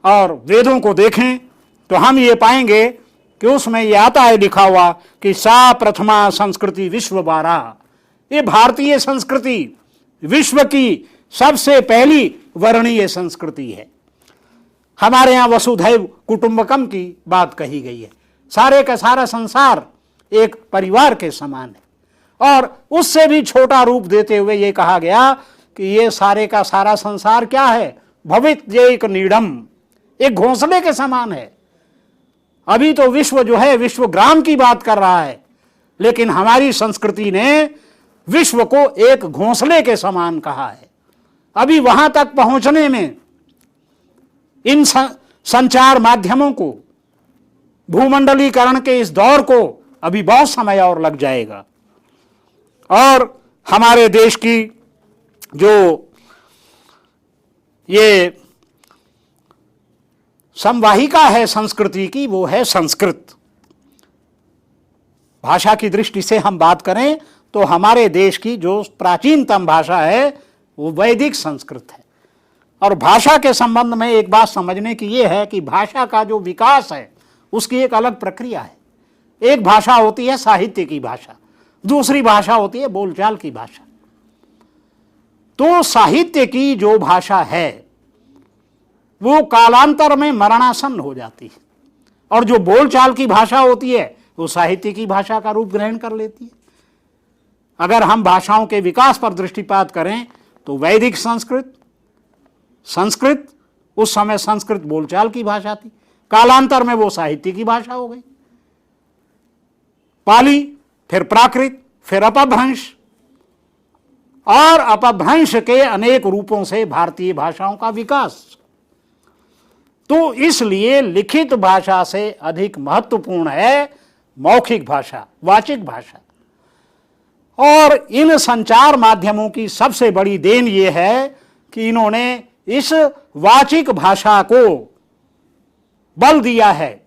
और वेदों को देखें तो हम ये पाएंगे कि उसमें ये आता है लिखा हुआ कि सा प्रथमा संस्कृति विश्व बारा। ये भारतीय संस्कृति विश्व की सबसे पहली वर्णीय संस्कृति है। हमारे यहाँ वसुधैव कुटुंबकम की बात कही गई है। सारे का सारा संसार एक परिवार के समान है। और उससे भी छोटा रूप देते हुए ये कहा गया कि ये सारे का सारा संसार क्या है, भवित एक नीडम, एक घोंसले के समान है। अभी तो विश्व जो है विश्व ग्राम की बात कर रहा है, लेकिन हमारी संस्कृति ने विश्व को एक घोंसले के समान कहा है। अभी वहां तक पहुंचने में इन संचार माध्यमों को, भूमंडलीकरण के इस दौर को अभी बहुत समय और लग जाएगा। और हमारे देश की जो ये संवाहिका है संस्कृति की, वो है संस्कृत। भाषा की दृष्टि से हम बात करें तो हमारे देश की जो प्राचीनतम भाषा है वो वैदिक संस्कृत है। और भाषा के संबंध में एक बात समझने की ये है कि भाषा का जो विकास है उसकी एक अलग प्रक्रिया है। एक भाषा होती है साहित्य की भाषा, दूसरी भाषा होती है बोलचाल की भाषा। तो साहित्य की जो भाषा है वो कालांतर में मरणासन्न हो जाती है, और जो बोलचाल की भाषा होती है वो साहित्य की भाषा का रूप ग्रहण कर लेती है। अगर हम भाषाओं के विकास पर दृष्टिपात करें तो वैदिक संस्कृत उस समय संस्कृत बोलचाल की भाषा थी, कालांतर में वो साहित्य की भाषा हो गई। पाली, फिर प्राकृत, फिर अपभ्रंश, और अपभ्रंश के अनेक रूपों से भारतीय भाषाओं का विकास। तो इसलिए लिखित भाषा से अधिक महत्वपूर्ण है मौखिक भाषा, वाचिक भाषा। और इन संचार माध्यमों की सबसे बड़ी देन ये है कि इन्होंने इस वाचिक भाषा को बल दिया है।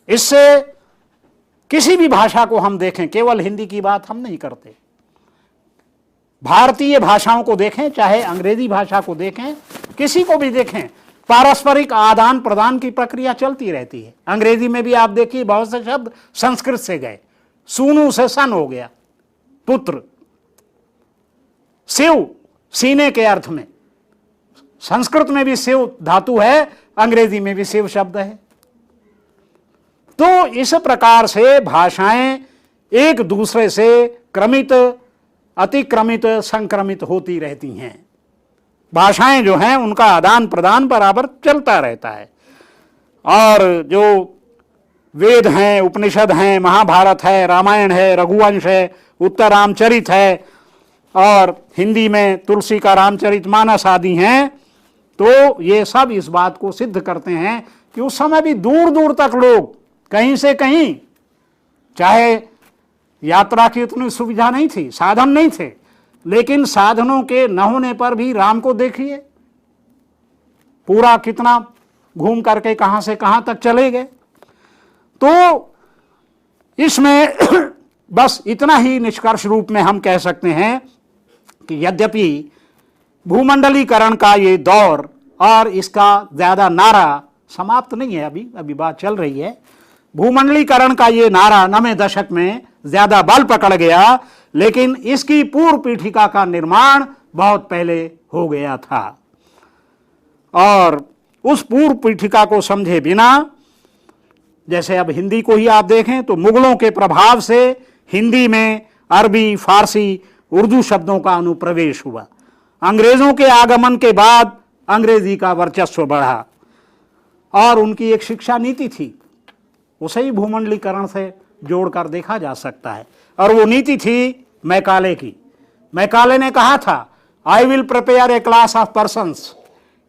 इससे किसी भी भाषा को हम देखें, केवल हिंदी की बात हम नहीं करते, भारतीय भाषाओं को देखें, चाहे अंग्रेजी भाषा को देखें, किसी को भी देखें, पारस्परिक आदान प्रदान की प्रक्रिया चलती रहती है। अंग्रेजी में भी आप देखिए बहुत से शब्द संस्कृत से गए, सूनु से सन हो गया पुत्र, शिव सीने के अर्थ में, संस्कृत में भी शिव धातु है, अंग्रेजी में भी शिव शब्द है। तो इस प्रकार से भाषाएं एक दूसरे से क्रमित, अतिक्रमित, संक्रमित होती रहती हैं। भाषाएं जो हैं उनका आदान प्रदान बराबर चलता रहता है। और जो वेद हैं, उपनिषद हैं, महाभारत है, रामायण है, रघुवंश है, उत्तर रामचरित है, और हिंदी में तुलसी का रामचरितमानस आदि हैं, तो ये सब इस बात को सिद्ध करते हैं कि उस समय भी दूर दूर तक लोग कहीं से कहीं, चाहे यात्रा की उतनी सुविधा नहीं थी, साधन नहीं थे, लेकिन साधनों के न होने पर भी राम को देखिए, पूरा कितना घूम करके कहां से कहां तक चले गए। तो इसमें बस इतना ही निष्कर्ष रूप में हम कह सकते हैं कि यद्यपि भूमंडलीकरण का ये दौर और इसका ज्यादा नारा समाप्त नहीं है, अभी बात चल रही है, भूमंडलीकरण का ये नारा 90 दशक में ज्यादा बल पकड़ गया, लेकिन इसकी पूर्व पीठिका का निर्माण बहुत पहले हो गया था। और उस पूर्व पीठिका को समझे बिना, जैसे अब हिंदी को ही आप देखें तो मुगलों के प्रभाव से हिंदी में अरबी, फारसी, उर्दू शब्दों का अनुप्रवेश हुआ। अंग्रेजों के आगमन के बाद अंग्रेजी का वर्चस्व बढ़ा, और उनकी एक शिक्षा नीति थी, उसे ही भूमंडलीकरण से जोड़कर देखा जा सकता है। और वो नीति थी मैकाले की। मैकाले ने कहा था, I will prepare a class of persons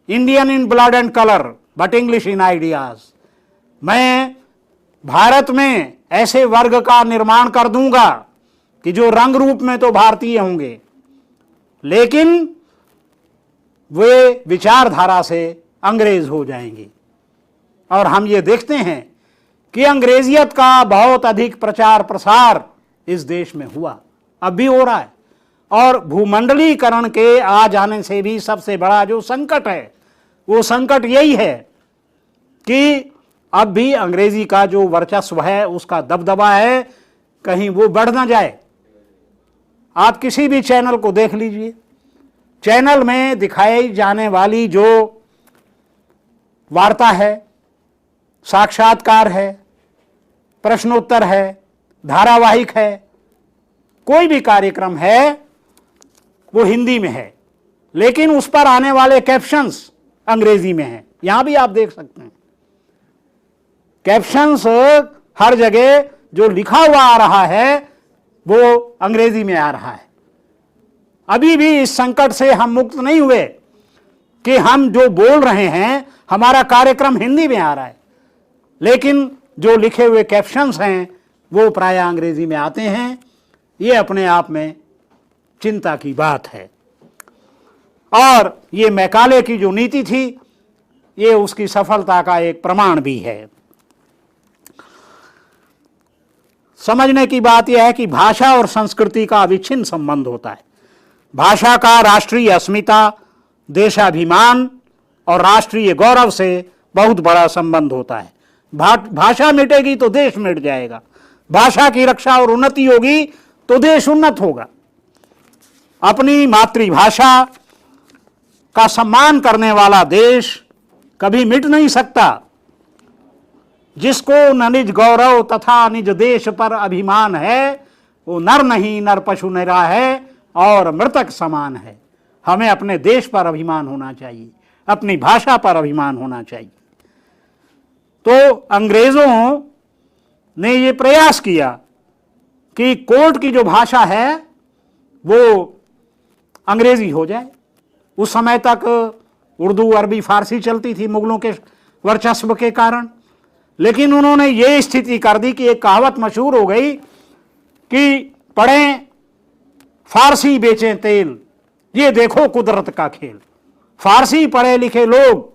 Indian in blood and colour but English in ideas. मैं भारत में ऐसे वर्ग का निर्माण कर दूंगा कि जो रंग रूप में तो भारतीय होंगे, लेकिन वे विचारधारा से अंग्रेज हो जाएंगे। और हम ये देखते हैं कि अंग्रेजियत का बहुत अधिक प्रचार प्रसार इस देश में हुआ, अब भी हो रहा है। और भूमंडलीकरण के आ जाने से भी सबसे बड़ा जो संकट है, वो संकट यही है कि अब भी अंग्रेजी का जो वर्चस्व है, उसका दबदबा है, कहीं वो बढ़ ना जाए। आप किसी भी चैनल को देख लीजिए, चैनल में दिखाई जाने वाली जो वार्ता है, साक्षात्कार है, प्रश्नोत्तर है, धारावाहिक है, कोई भी कार्यक्रम है, वो हिंदी में है, लेकिन उस पर आने वाले कैप्शंस अंग्रेजी में हैं। यहां भी आप देख सकते हैं कैप्शंस, हर जगह जो लिखा हुआ आ रहा है वो अंग्रेजी में आ रहा है। अभी भी इस संकट से हम मुक्त नहीं हुए कि हम जो बोल रहे हैं, हमारा कार्यक्रम हिंदी में आ रहा है, लेकिन जो लिखे हुए कैप्शंस हैं वो प्राय अंग्रेजी में आते हैं। ये अपने आप में चिंता की बात है। और ये मैकाले की जो नीति थी, ये उसकी सफलता का एक प्रमाण भी है। समझने की बात यह है कि भाषा और संस्कृति का अविच्छिन्न संबंध होता है। भाषा का राष्ट्रीय अस्मिता, देशाभिमान और राष्ट्रीय गौरव से बहुत बड़ा संबंध होता है। भाषा मिटेगी तो देश मिट जाएगा, भाषा की रक्षा और उन्नति होगी तो देश उन्नत होगा। अपनी मातृभाषा का सम्मान करने वाला देश कभी मिट नहीं सकता। जिसको न निज गौरव तथा निज देश पर अभिमान है, वो नर नहीं नर पशु निरा है और मृतक समान है। हमें अपने देश पर अभिमान होना चाहिए, अपनी भाषा पर अभिमान होना चाहिए। तो अंग्रेजों ने ये प्रयास किया कि कोर्ट की जो भाषा है वो अंग्रेजी हो जाए। उस समय तक उर्दू, अरबी, फारसी चलती थी मुगलों के वर्चस्व के कारण, लेकिन उन्होंने ये स्थिति कर दी कि एक कहावत मशहूर हो गई कि पढ़ें फारसी बेचें तेल, ये देखो कुदरत का खेल। फारसी पढ़े लिखे लोग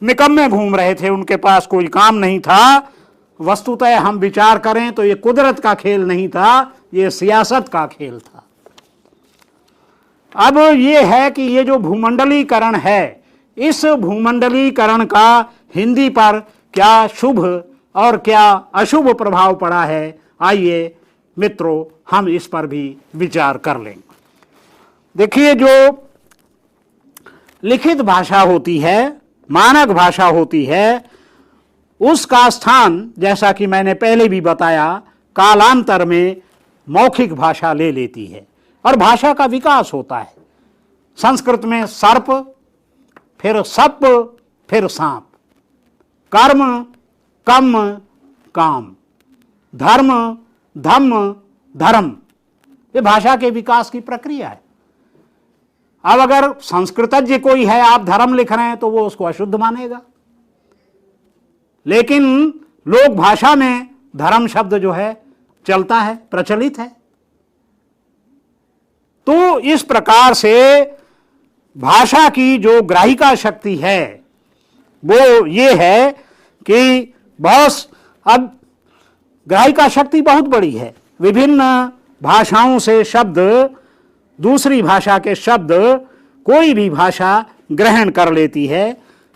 निकम्मे घूम रहे थे, उनके पास कोई काम नहीं था। वस्तुतः हम विचार करें तो ये कुदरत का खेल नहीं था, ये सियासत का खेल था। अब ये है कि ये जो भूमंडलीकरण है, इस भूमंडलीकरण का हिंदी पर क्या शुभ और क्या अशुभ प्रभाव पड़ा है, आइए मित्रों हम इस पर भी विचार कर लें। देखिए, जो लिखित भाषा होती है, मानक भाषा होती है, उसका स्थान जैसा कि मैंने पहले भी बताया कालांतर में मौखिक भाषा ले लेती है और भाषा का विकास होता है। संस्कृत में सर्प, फिर सप, फिर सांप, कर्म, कम, काम, धर्म, धम्म, धर्म, ये भाषा के विकास की प्रक्रिया है। अब अगर संस्कृतज्ञ कोई है, आप धर्म लिख रहे हैं तो वो उसको अशुद्ध मानेगा, लेकिन लोक भाषा में धर्म शब्द जो है चलता है, प्रचलित है। तो इस प्रकार से भाषा की जो ग्राहिका शक्ति है वो ये है कि बहुत, अब ग्राहिका शक्ति बहुत बड़ी है। विभिन्न भाषाओं से शब्द, दूसरी भाषा के शब्द कोई भी भाषा ग्रहण कर लेती है,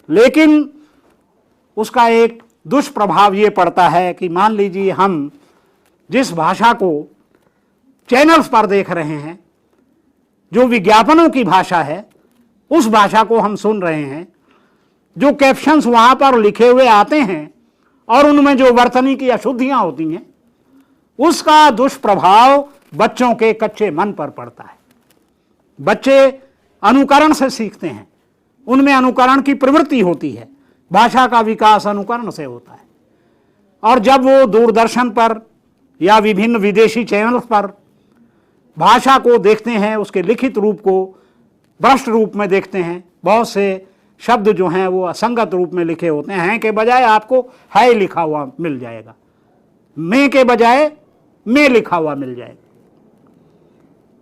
लेकिन उसका एक दुष्प्रभाव ये पड़ता है कि मान लीजिए हम जिस भाषा को चैनल्स पर देख रहे हैं, जो विज्ञापनों की भाषा है, उस भाषा को हम सुन रहे हैं, जो कैप्शंस वहां पर लिखे हुए आते हैं और उनमें जो वर्तनी की अशुद्धियां होती हैं, उसका दुष्प्रभाव बच्चों के कच्चे मन पर पड़ता है। बच्चे अनुकरण से सीखते हैं, उनमें अनुकरण की प्रवृत्ति होती है। भाषा का विकास अनुकरण से होता है। और जब वो दूरदर्शन पर या विभिन्न विदेशी चैनल्स पर भाषा को देखते हैं, उसके लिखित रूप को भ्रष्ट रूप में देखते हैं, बहुत से शब्द जो हैं वो असंगत रूप में लिखे होते हैं के बजाय आपको है लिखा हुआ मिल जाएगा, में के बजाय में लिखा हुआ मिल जाएगा,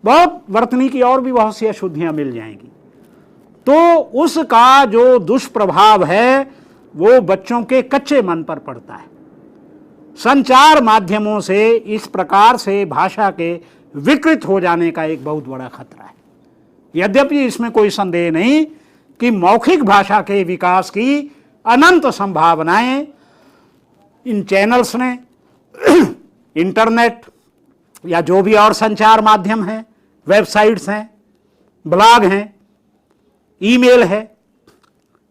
बहुत वर्तनी की और भी बहुत सी अशुद्धियां मिल जाएंगी। तो उसका जो दुष्प्रभाव है वो बच्चों के कच्चे मन पर पड़ता है। संचार माध्यमों से इस प्रकार से भाषा के विकृत हो जाने का एक बहुत बड़ा खतरा है। यद्यपि इसमें कोई संदेह नहीं कि मौखिक भाषा के विकास की अनंत संभावनाएं इन चैनल्स ने, इंटरनेट या जो भी और संचार माध्यम हैं, वेबसाइट्स हैं, ब्लॉग हैं, ईमेल है,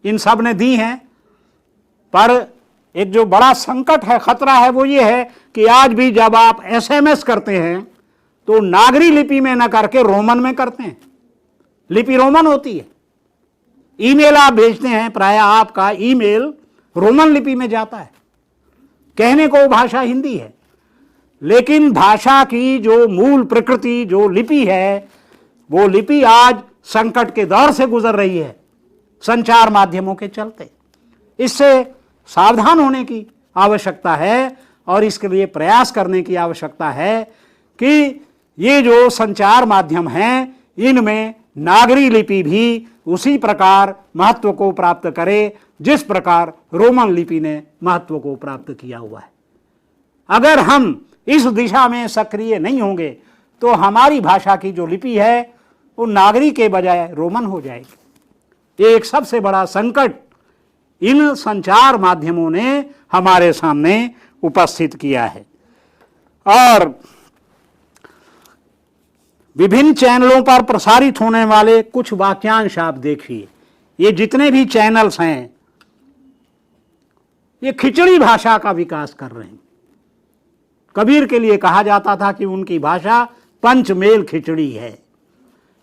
इन सब ने दी हैं। पर एक जो बड़ा संकट है, खतरा है, वो ये है कि आज भी जब आप एसएमएस करते हैं तो नागरी लिपि में न करके रोमन में करते हैं। लिपि रोमन होती है। ईमेल आप भेजते हैं, प्रायः आपका ईमेल रोमन लिपि में जाता है। कहने को भाषा हिंदी है, लेकिन भाषा की जो मूल प्रकृति, जो लिपि है, वो लिपि आज संकट के दौर से गुजर रही है संचार माध्यमों के चलते। इससे सावधान होने की आवश्यकता है और इसके लिए प्रयास करने की आवश्यकता है कि ये जो संचार माध्यम हैं, इनमें नागरी लिपि भी उसी प्रकार महत्व को प्राप्त करे जिस प्रकार रोमन लिपि ने महत्व को प्राप्त किया हुआ है। अगर हम इस दिशा में सक्रिय नहीं होंगे तो हमारी भाषा की जो लिपि है वो नागरी के बजाय रोमन हो जाएगी। ये एक सबसे बड़ा संकट इन संचार माध्यमों ने हमारे सामने उपस्थित किया है। और विभिन्न चैनलों पर प्रसारित होने वाले कुछ वाक्यांश आप देखिए। ये जितने भी चैनल्स हैं ये खिचड़ी भाषा का विकास कर रहे हैं। कबीर के लिए कहा जाता था कि उनकी भाषा पंचमेल खिचड़ी है,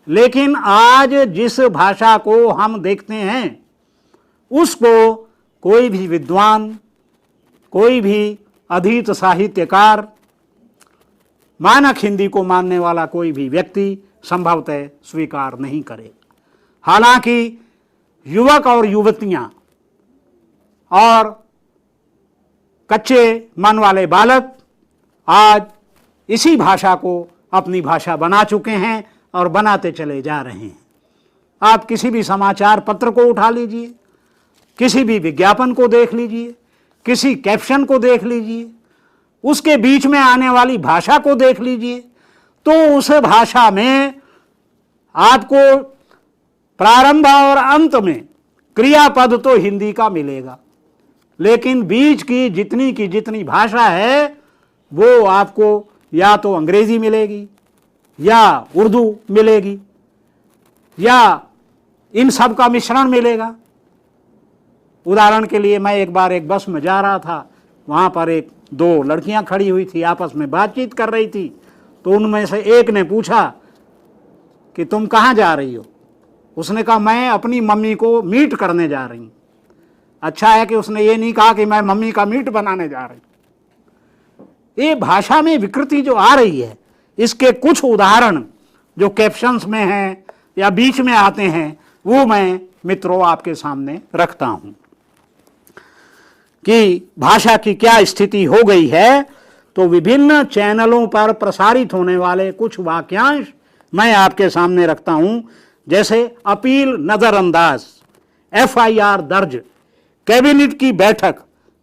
लेकिन आज जिस भाषा को हम देखते हैं उसको कोई भी विद्वान, कोई भी अधीत साहित्यकार, मानक हिंदी को मानने वाला कोई भी व्यक्ति संभवतः स्वीकार नहीं करेगा। हालांकि युवक और युवतियां और कच्चे मन वाले बालक आज इसी भाषा को अपनी भाषा बना चुके हैं और बनाते चले जा रहे हैं। आप किसी भी समाचार पत्र को उठा लीजिए, किसी भी विज्ञापन को देख लीजिए, किसी कैप्शन को देख लीजिए, उसके बीच में आने वाली भाषा को देख लीजिए, तो उस भाषा में आपको प्रारंभ और अंत में क्रियापद तो हिंदी का मिलेगा, लेकिन बीच की जितनी भाषा है वो आपको या तो अंग्रेजी मिलेगी या उर्दू मिलेगी या इन सब का मिश्रण मिलेगा। उदाहरण के लिए मैं एक बार एक बस में जा रहा था, वहाँ पर एक दो लड़कियाँ खड़ी हुई थी, आपस में बातचीत कर रही थी। तो उनमें से एक ने पूछा कि तुम कहाँ जा रही हो? उसने कहा मैं अपनी मम्मी को मीट करने जा रही हूँ। अच्छा है कि उसने ये नहीं कहा कि मैं मम्मी का मीट बनाने जा रही हूँ। ये भाषा में विकृति जो आ रही है, इसके कुछ उदाहरण जो कैप्शंस में हैं या बीच में आते हैं वो मैं मित्रों आपके सामने रखता हूँ कि भाषा की क्या स्थिति हो गई है। तो विभिन्न चैनलों पर प्रसारित होने वाले कुछ वाक्यांश मैं आपके सामने रखता हूं, जैसे अपील नजरअंदाज, FIR दर्ज, कैबिनेट की बैठक,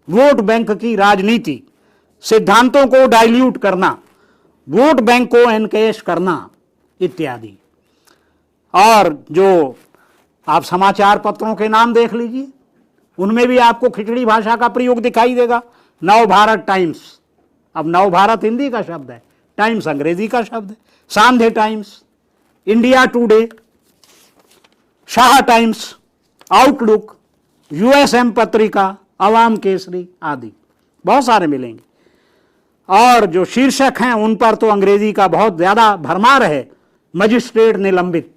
वोट बैंक की राजनीति, सिद्धांतों को डाइल्यूट करना, वोट बैंक को एनकैश करना इत्यादि। और जो आप समाचार पत्रों के नाम देख लीजिए, उनमें भी आपको खिचड़ी भाषा का प्रयोग दिखाई देगा। नव भारत टाइम्स, अब नव भारत हिंदी का शब्द है, टाइम्स अंग्रेजी का शब्द है। सांधे times, India today, Shah times, outlook, USM पत्रिका, अवाम केसरी आदि बहुत सारे मिलेंगे। और जो शीर्षक हैं उन पर तो अंग्रेजी का बहुत ज्यादा भरमार है। मजिस्ट्रेट निलंबित,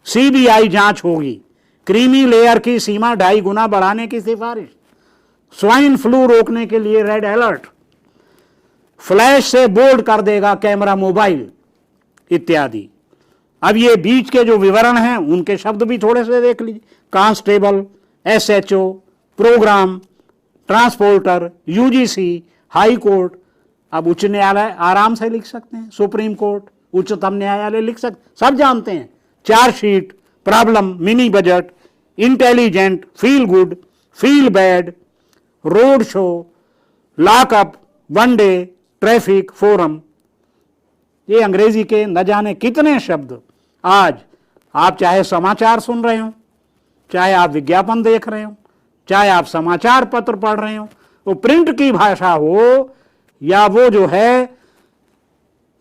CBI जांच होगी, क्रीमी लेयर की सीमा 2.5 गुना बढ़ाने की सिफारिश, स्वाइन फ्लू रोकने के लिए रेड अलर्ट, फ्लैश से बोल्ड कर देगा कैमरा मोबाइल इत्यादि। अब ये बीच के जो विवरण हैं उनके शब्द भी थोड़े से देख लीजिए। Constable, SHO, programme, transporter, UGC, high court. अब उच्च न्यायालय आराम से लिख सकते हैं, सुप्रीम कोर्ट, उच्चतम न्यायालय लिख सकते, सब जानते हैं। Chargesheet, problem, mini budget, intelligent, feel good, feel bad, road show, lockup, one day, traffic, forum. ये अंग्रेजी के न जाने कितने शब्द आज आप चाहे समाचार सुन रहे हो, चाहे आप विज्ञापन देख रहे हो, चाहे आप समाचार पत्र पढ़ रहे हो, वो प्रिंट की भाषा हो या वो जो है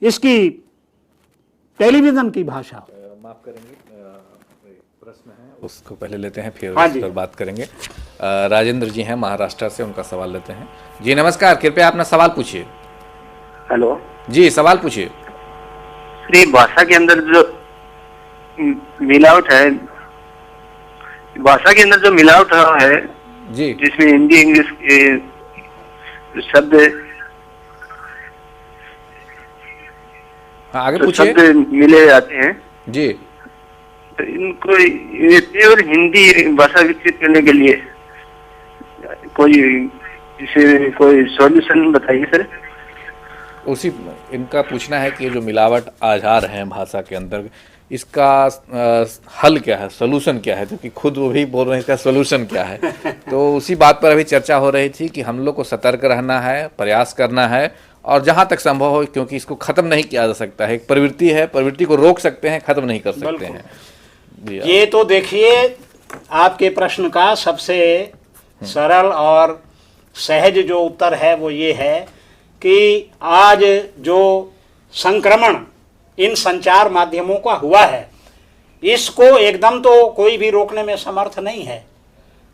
इसकी टेलीविजन की भाषा हो। माफ करेंगे, प्रश्न है उसको पहले लेते हैं, फिर हाँ उस पर बात करेंगे। राजेंद्र जी हैं महाराष्ट्र से, उनका सवाल लेते हैं। जी नमस्कार, कृपया अपना सवाल पूछिए। हेलो जी सवाल पूछिए। श्री भाषा के अंदर जो मिलावट है, भाषा के अंदर जो मिलावट है जी, जिसमें हिंदी इंग्लिश के शब्द आगे तो पूछिए। शब्द मिले जाते हैं जी, तो इनको ये प्योर हिंदी भाषा विकसित करने के लिए कोई सॉल्यूशन बताइए सर। उसी इनका पूछना है कि जो मिलावट आज आ रहे हैं भाषा के अंदर, इसका हल क्या है, सोल्यूशन क्या है, क्योंकि खुद वो भी बोल रहे हैं इसका सोल्यूशन क्या है। तो उसी बात पर अभी चर्चा हो रही थी कि हम लोग को सतर्क रहना है, प्रयास करना है, और जहां तक संभव हो, क्योंकि इसको खत्म नहीं किया जा सकता है, एक प्रवृत्ति है, प्रवृत्ति को रोक सकते हैं, खत्म नहीं कर सकते हैं। ये तो देखिए आपके प्रश्न का सबसे सरल और सहज जो उत्तर है वो ये है कि आज जो संक्रमण इन संचार माध्यमों का हुआ है, इसको एकदम तो कोई भी रोकने में समर्थ नहीं है।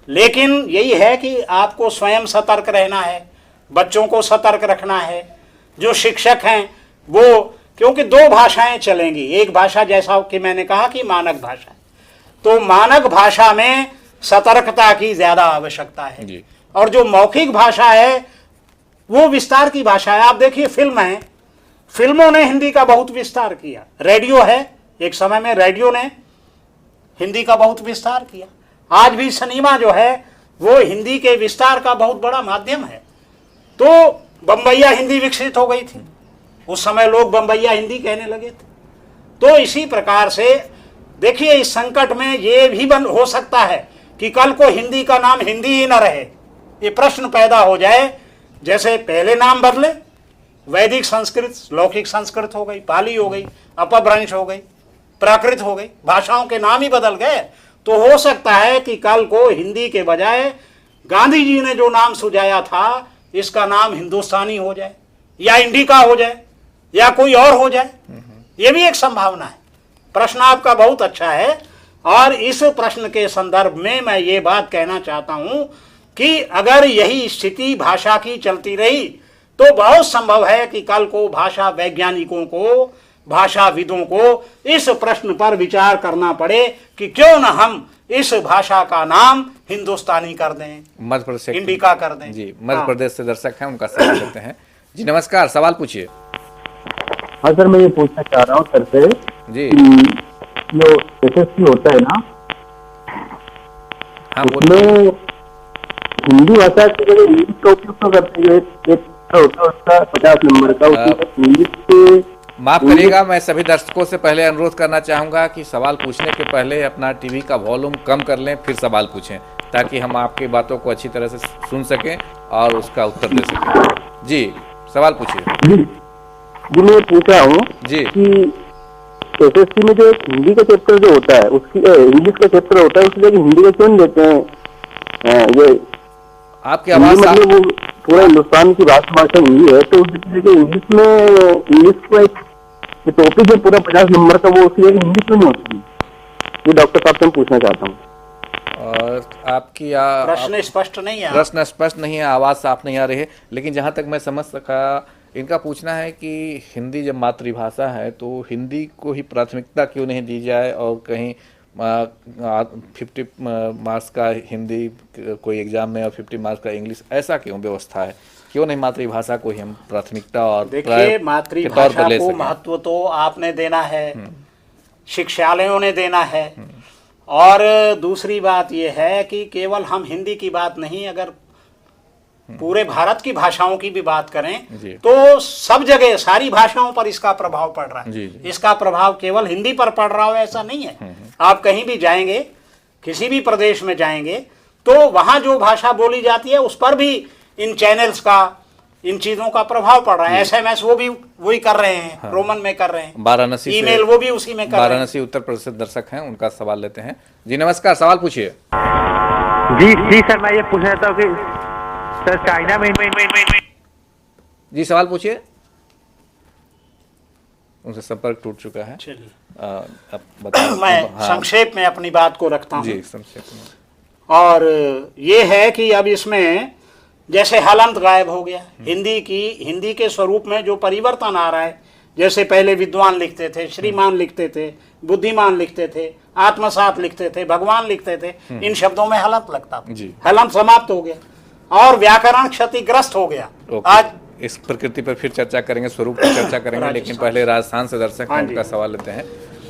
लेकिन यही है कि आपको स्वयं सतर्क रहना है, बच्चों को सतर्क रखना है, जो शिक्षक हैं वो, क्योंकि दो भाषाएं चलेंगी। एक भाषा जैसा कि मैंने कहा कि मानक भाषा, तो मानक भाषा में सतर्कता की ज्यादा आवश्यकता है जी। और जो मौखिक भाषा है वो विस्तार की भाषा है। आप देखिए फिल्म है, फिल्मों ने हिंदी का बहुत विस्तार किया। रेडियो है, एक समय में रेडियो ने हिंदी का बहुत विस्तार किया। आज भी सिनेमा जो है वो हिंदी के विस्तार का बहुत बड़ा माध्यम है। तो बम्बैया हिंदी विकसित हो गई थी, उस समय लोग बम्बैया हिंदी कहने लगे थे। तो इसी प्रकार से देखिए, इस संकट में ये भी बंद हो सकता है कि कल को हिंदी का नाम हिंदी ही न रहे, ये प्रश्न पैदा हो जाए। जैसे पहले नाम बदले, वैदिक संस्कृत लौकिक संस्कृत हो गई, पाली हो गई, अपभ्रंश हो गई, प्राकृत हो गई, भाषाओं के नाम ही बदल गए। तो हो सकता है कि कल को हिंदी के बजाय गांधी जी ने जो नाम सुझाया था इसका नाम हिंदुस्तानी हो जाए या इंडिका हो जाए या कोई और हो जाए। ये भी एक संभावना है। प्रश्न आपका बहुत अच्छा है और इस प्रश्न के संदर्भ में मैं ये बात कहना चाहता हूं कि अगर यही स्थिति भाषा की चलती रही तो बहुत संभव है कि कल को भाषा वैज्ञानिकों को, भाषाविदों को इस प्रश्न पर विचार करना पड़े कि क्यों न हम इस भाषा का नाम हिंदुस्तानी कर दें, मध्य प्रदेश, इंडिका कर दें। जी, मध्य प्रदेश से दर्शक हैं, उनका सवाल लेते हैं। जी नमस्कार, सवाल पूछिए। हाँ सर, मैं ये पूछना चाह रहा हूँ सर से जी। जो SSC होता है ना, हाँ, उसमें हिंदी भाषा की जगह इंग्लिश का उपयोग तो करते हैं। एक होता है उसका 50 नंबर का, उसमें इंग्लिश के। माफ करिएगा, मैं सभी दर्शकों से पहले अनुरोध करना चाहूंगा कि सवाल पूछने के पहले अपना टीवी का वॉल्यूम कम कर लें, फिर सवाल पूछें, ताकि हम आपकी बातों को अच्छी तरह से सुन सकें और उसका उत्तर दे सकें। जी, सवाल पूछिए। जी मैं पूछ रहा हूँ जी कि SSC में जो एक हिंदी का चैप्टर जो होता है, उसकी इंग्लिश का चैप्टर होता है, उसकी जगह हिंदी का क्यों देते हैं? ये आपकी आवाज मतलब वो पूरा हिंदुस्तान की भाषा हिंदी है, तो उसकी जगह इंग्लिश में, इंग्लिश का एक टॉपिक है पूरा 50 नंबर का, वो उसकी जगह हिंदी क्यों नहीं होती? ये डॉक्टर साहब से पूछना चाहता हूँ। और आपकी प्रश्न स्पष्ट नहीं है। प्रश्न स्पष्ट नहीं है, आवाज़ साफ नहीं आ रही है, लेकिन जहाँ तक मैं समझ सका इनका पूछना है कि हिंदी जब मातृभाषा है तो हिंदी को ही प्राथमिकता क्यों नहीं दी जाए और कहीं 50 मार्क्स का हिंदी कोई एग्जाम में और 50 मार्क्स का इंग्लिश, ऐसा क्यों व्यवस्था है? क्यों नहीं मातृभाषा को ही हम प्राथमिकता और देखिए, मातृभाषा को महत्व तो आपने देना है, शिक्षालयों ने देना है। और दूसरी बात यह है कि केवल हम हिंदी की बात नहीं, अगर पूरे भारत की भाषाओं की भी बात करें तो सब जगह सारी भाषाओं पर इसका प्रभाव पड़ रहा है। इसका प्रभाव केवल हिंदी पर पड़ रहा हो ऐसा नहीं है। आप कहीं भी जाएंगे, किसी भी प्रदेश में जाएंगे, तो वहां जो भाषा बोली जाती है उस पर भी इन चैनल्स का, इन चीजों का प्रभाव पड़ रहा है। SMS वो भी वही कर रहे हैं, हाँ। रोमन में कर रहे हैं, वाराणसी ईमेल वो भी उसी में कर रहे हैं। वाराणसी उत्तर प्रदेश से दर्शक हैं, उनका सवाल लेते हैं। जी नमस्कार, सवाल पूछिए। जी सर, मैं ये पूछ रहा था कि सर चाइना में जी सवाल पूछिए। उनसे संपर्क टूट चुका है। चलिए अब बताओ। मैं हाँ। संक्षेप में अपनी बात को रखता हूँ। जी संक्षेप में। और ये है कि अब इसमें जैसे हलंत गायब हो गया, हिंदी के स्वरूप में जो परिवर्तन आ रहा है, जैसे पहले विद्वान लिखते थे, श्रीमान लिखते थे, बुद्धिमान लिखते थे, आत्मसात लिखते थे, भगवान लिखते थे, इन शब्दों में हलंत लगता था। हलंत समाप्त हो गया और व्याकरण क्षतिग्रस्त हो गया। आज इस प्रकृति पर फिर चर्चा करेंगे, स्वरूप पर चर्चा करेंगे, लेकिन पहले राजस्थान से दर्शक हैं, उनका सवाल लेते हैं।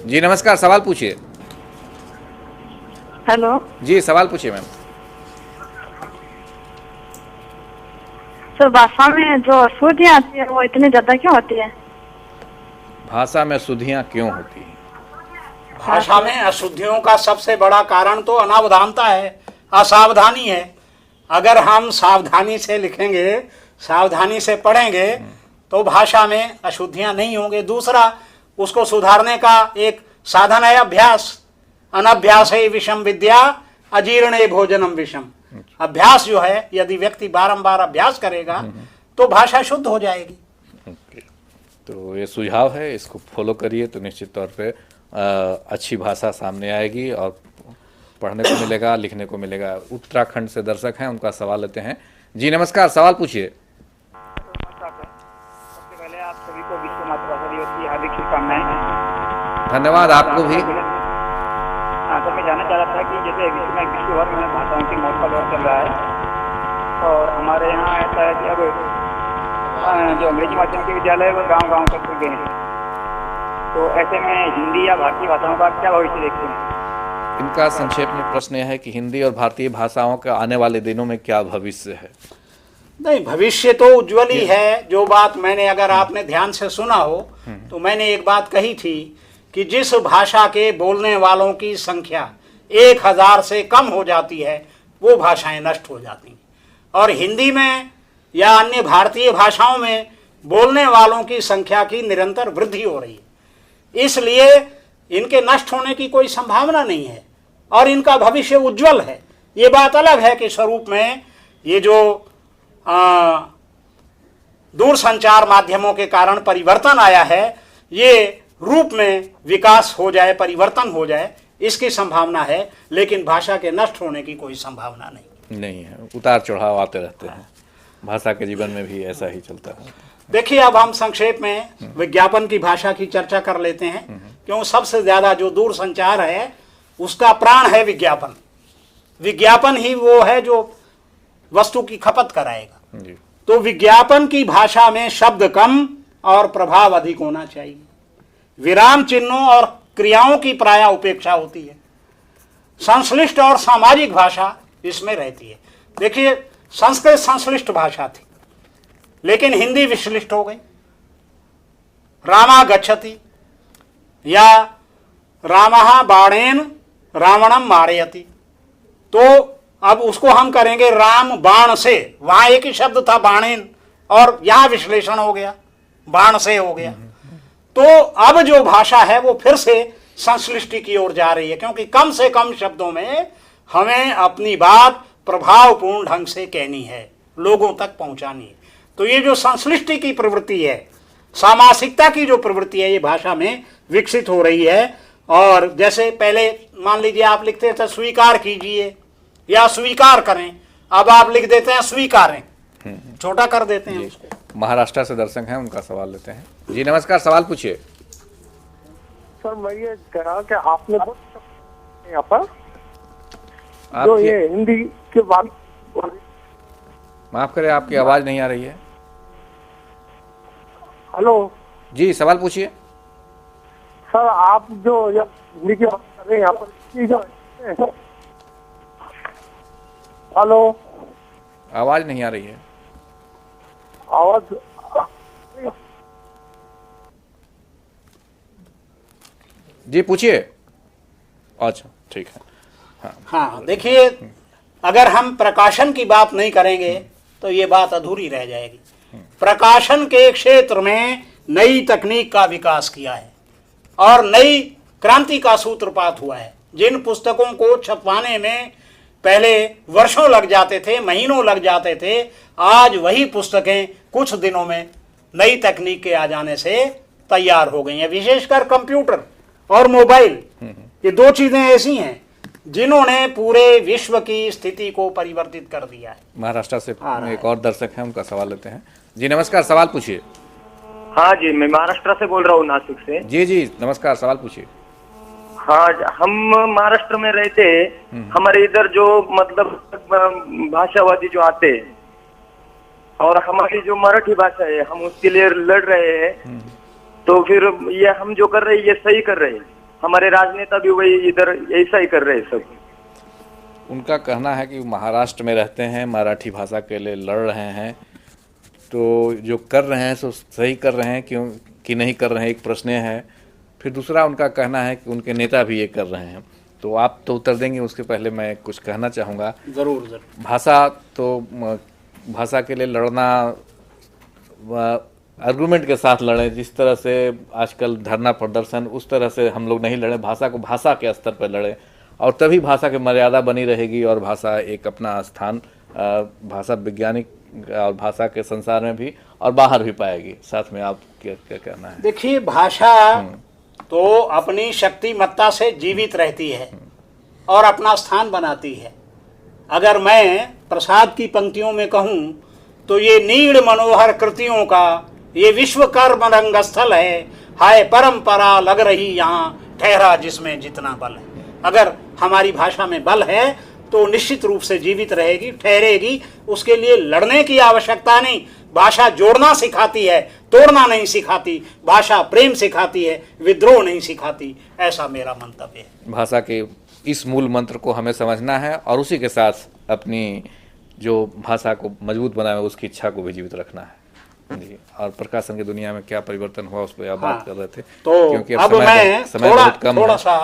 जी नमस्कार, सवाल पूछिए। हेलो जी सवाल पूछिए मैम। सर, भाषा में जो अशुद्धियाँ आती है वो इतनी ज्यादा क्यों होती है? भाषा में अशुद्धियाँ क्यों होती है? भाषा में अशुद्धियों का सबसे बड़ा कारण तो अनावधानता है, असावधानी है। अगर हम सावधानी से लिखेंगे, सावधानी से पढ़ेंगे तो भाषा में अशुद्धियां नहीं होंगे। दूसरा, उसको सुधारने का एक साधन है अभ्यास। अनभ्यास है विषम विद्या, अजीर्ण भोजनम विषम। अभ्यास जो है, यदि व्यक्ति बारंबार अभ्यास करेगा तो भाषा शुद्ध हो जाएगी। तो ये सुझाव है, इसको फॉलो करिए तो निश्चित तौर पे अच्छी भाषा सामने आएगी और पढ़ने को मिलेगा, लिखने को मिलेगा। उत्तराखंड से दर्शक हैं, उनका सवाल लेते हैं। जी नमस्कार, सवाल पूछिए। सबसे पहले आप सभी को विश्व मातृभाषा दिवस की हार्दिक शुभकामनाएं। धन्यवाद आपको भी। हाँ सर, मैं जानना चाह रहा था कि जैसे विश्व भर में भाषाओं की मौत का दौर चल रहा है और हमारे यहाँ ऐसा है कि अब जो अंग्रेजी माध्यम के विद्यालय है वो गाँव तक खुल गए हैं, तो ऐसे में हिंदी या भारतीय भाषाओं का क्या भविष्य देखते हैं? इनका संक्षेप में प्रश्न यह है कि हिंदी और भारतीय भाषाओं का आने वाले दिनों में क्या भविष्य है? नहीं, भविष्य तो उज्ज्वल ही है। जो बात मैंने, अगर आपने ध्यान से सुना हो तो मैंने एक बात कही थी कि जिस भाषा के बोलने वालों की संख्या 1000 से कम हो जाती है वो भाषाएं नष्ट हो जाती हैं, और हिंदी में या अन्य भारतीय भाषाओं में बोलने वालों की संख्या की निरंतर वृद्धि हो रही है। इसलिए इनके नष्ट होने की कोई संभावना नहीं है और इनका भविष्य उज्जवल है। ये बात अलग है कि स्वरूप में ये जो दूरसंचार माध्यमों के कारण परिवर्तन आया है, ये रूप में विकास हो जाए, परिवर्तन हो जाए, इसकी संभावना है, लेकिन भाषा के नष्ट होने की कोई संभावना नहीं है। उतार चढ़ाव आते रहते हैं, भाषा के जीवन में भी ऐसा ही चलता है। देखिए, अब हम संक्षेप में विज्ञापन की भाषा की चर्चा कर लेते हैं, क्यों सबसे ज्यादा जो दूरसंचार है उसका प्राण है विज्ञापन। विज्ञापन ही वो है जो वस्तु की खपत कराएगा। तो विज्ञापन की भाषा में शब्द कम और प्रभाव अधिक होना चाहिए। विराम चिन्हों और क्रियाओं की प्रायः उपेक्षा होती है। संश्लिष्ट और सामाजिक भाषा इसमें रहती है। देखिए, संस्कृत संश्लिष्ट भाषा थी, लेकिन हिंदी विश्लिष्ट हो गई। रामा गच्छति या रामः बाणेन रावणम मारयति, तो अब उसको हम करेंगे राम बाण से। वहां एक ही शब्द था बाणेन, और यहां विश्लेषण हो गया, बाण से हो गया। तो अब जो भाषा है वो फिर से संश्लिष्टि की ओर जा रही है, क्योंकि कम से कम शब्दों में हमें अपनी बात प्रभावपूर्ण ढंग से कहनी है, लोगों तक पहुंचानी है। तो ये जो संश्लिष्टि की प्रवृत्ति है, सामासिकता की जो प्रवृत्ति है, ये भाषा में विकसित हो रही है। और जैसे पहले मान लीजिए आप लिखते थे स्वीकार कीजिए या स्वीकार करें, अब आप लिख देते हैं स्वीकारें, छोटा कर देते हैं उसको। महाराष्ट्र से दर्शक हैं, उनका सवाल लेते हैं। जी नमस्कार, सवाल पूछिए। सर मैं ये कह रहा हूँ कि आपने यहाँ पर जो ये हिंदी के बात, माफ करें आपकी आवाज नहीं आ रही है। हेलो जी, सवाल पूछिए। सर आप जो हिंदी की बात कर रहे हैं यहाँ पर, हेलो आवाज नहीं आ रही है। आवाज जी पूछिए। अच्छा ठीक है। हाँ, देखिए, अगर हम प्रकाशन की बात नहीं करेंगे तो ये बात अधूरी रह जाएगी। प्रकाशन के क्षेत्र में नई तकनीक का विकास किया है और नई क्रांति का सूत्रपात हुआ है। जिन पुस्तकों को छपवाने में पहले वर्षों लग जाते थे, महीनों लग जाते थे, आज वही पुस्तकें कुछ दिनों में नई तकनीक के आ जाने से तैयार हो गई हैं। विशेषकर कंप्यूटर और मोबाइल, ये दो चीजें ऐसी हैं जिन्होंने पूरे विश्व की स्थिति को परिवर्तित कर दिया है। महाराष्ट्र से एक और दर्शक हैं, उनका सवाल लेते हैं। जी नमस्कार, सवाल पूछिए। हाँ जी, मैं महाराष्ट्र से बोल रहा हूँ, नासिक से। जी जी नमस्कार, सवाल पूछिए। हाँ, हम महाराष्ट्र में रहते, हमारे इधर जो मतलब भाषावादी जो आते और हमारी जो मराठी भाषा है हम उसके लिए लड़ रहे हैं, तो फिर ये हम जो कर रहे हैं ये सही कर रहे हैं। हमारे राजनेता भी वही इधर ऐसा ही कर रहे हैं सब। उनका कहना है कि महाराष्ट्र में रहते हैं, मराठी भाषा के लिए लड़ रहे हैं, तो जो कर रहे हैं सो सही कर रहे हैं क्यों कि नहीं कर रहे हैं, एक प्रश्न है। फिर दूसरा उनका कहना है कि उनके नेता भी ये कर रहे हैं। तो आप तो उत्तर देंगे, उसके पहले मैं कुछ कहना चाहूँगा। जरूर जरूर। भाषा के लिए लड़ना, आर्गूमेंट के साथ लड़ें। जिस तरह से आजकल धरना प्रदर्शन, उस तरह से हम लोग नहीं लड़ें। भाषा को भाषा के स्तर पर लड़ें, और तभी भाषा की मर्यादा बनी रहेगी और भाषा एक अपना स्थान भाषा वैज्ञानिक और भाषा के संसार में भी और बाहर भी पाएगी। साथ में आप क्या क्या कहना है? देखिए, भाषा तो अपनी शक्तिमत्ता से जीवित रहती है और अपना स्थान बनाती है। अगर मैं प्रसाद की पंक्तियों में कहूँ तो ये नीड़ मनोहर कृतियों का ये विश्वकर्म रंगस्थल है, हाय परंपरा लग रही यहाँ ठहरा जिसमें जितना बल है। अगर हमारी भाषा में बल है तो निश्चित रूप से जीवित रहेगी, ठहरेगी। उसके लिए लड़ने की आवश्यकता नहीं। भाषा जोड़ना सिखाती है, तोड़ना नहीं सिखाती। भाषा प्रेम सिखाती है, विद्रोह नहीं सिखाती। ऐसा मेरा मंतव्य है। भाषा के इस मूल मंत्र को हमें समझना है और उसी के साथ अपनी जो भाषा को मजबूत बनाए उसकी इच्छा को भी जीवित रखना है जी। और प्रकाशन की दुनिया में क्या परिवर्तन हुआ उस पर आप बात कर रहे थे। तो क्योंकि अब मैं थोड़ा सा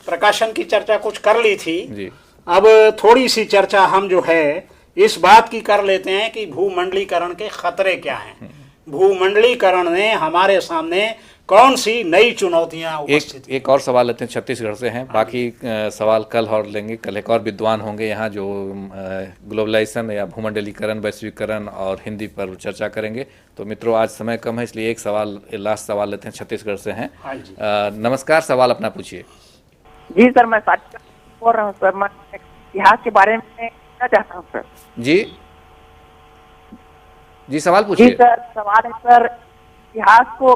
प्रकाशन की चर्चा कुछ कर ली थी जी। अब थोड़ी सी चर्चा हम जो है इस बात की कर लेते हैं कि भूमंडलीकरण के खतरे क्या हैं। भूमंडलीकरण ने हमारे सामने कौन सी नई चुनौतियां उपस्थित। एक और सवाल लेते हैं, छत्तीसगढ़ से हैं। बाकी सवाल कल और लेंगे। कल एक और विद्वान होंगे यहाँ जो ग्लोबलाइजेशन या भूमंडलीकरण, वैश्वीकरण और हिंदी पर चर्चा करेंगे। तो मित्रों, आज समय कम है इसलिए एक सवाल, लास्ट सवाल लेते हैं। छत्तीसगढ़ से हैं। नमस्कार, सवाल अपना पूछिए। जी सर, मैं बोल रहा हूँ सर। मैं इतिहास के बारे में क्या चाहता हूँ सर। जी सवाल पूछिए। जी सर, सवाल है सर, इतिहास को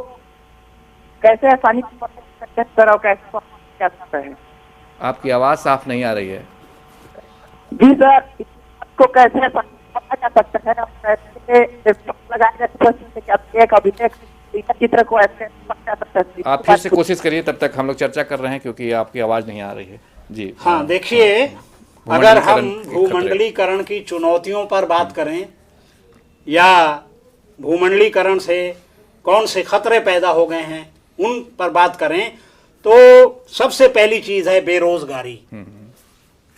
कैसे आसानी से पढ़ सकते हैं सर और कैसे क्या सकते हैं। आपकी आवाज साफ नहीं आ रही है। जी सर, इतिहास को कैसे आसानी से पढ़ा जा सकता है और कैसे लगाया जा सकता है, एक अभिलेख चित्र को ऐसे पढ़ा जा सकता है। आप फिर से कोशिश करिए, तब तक हम लोग चर्चा कर रहे हैं क्योंकि आपकी आवाज नहीं आ रही है जी। हाँ, देखिए, अगर हम भूमंडलीकरण की चुनौतियों पर बात करें या भूमंडलीकरण से कौन से खतरे पैदा हो गए हैं उन पर बात करें तो सबसे पहली चीज है बेरोजगारी।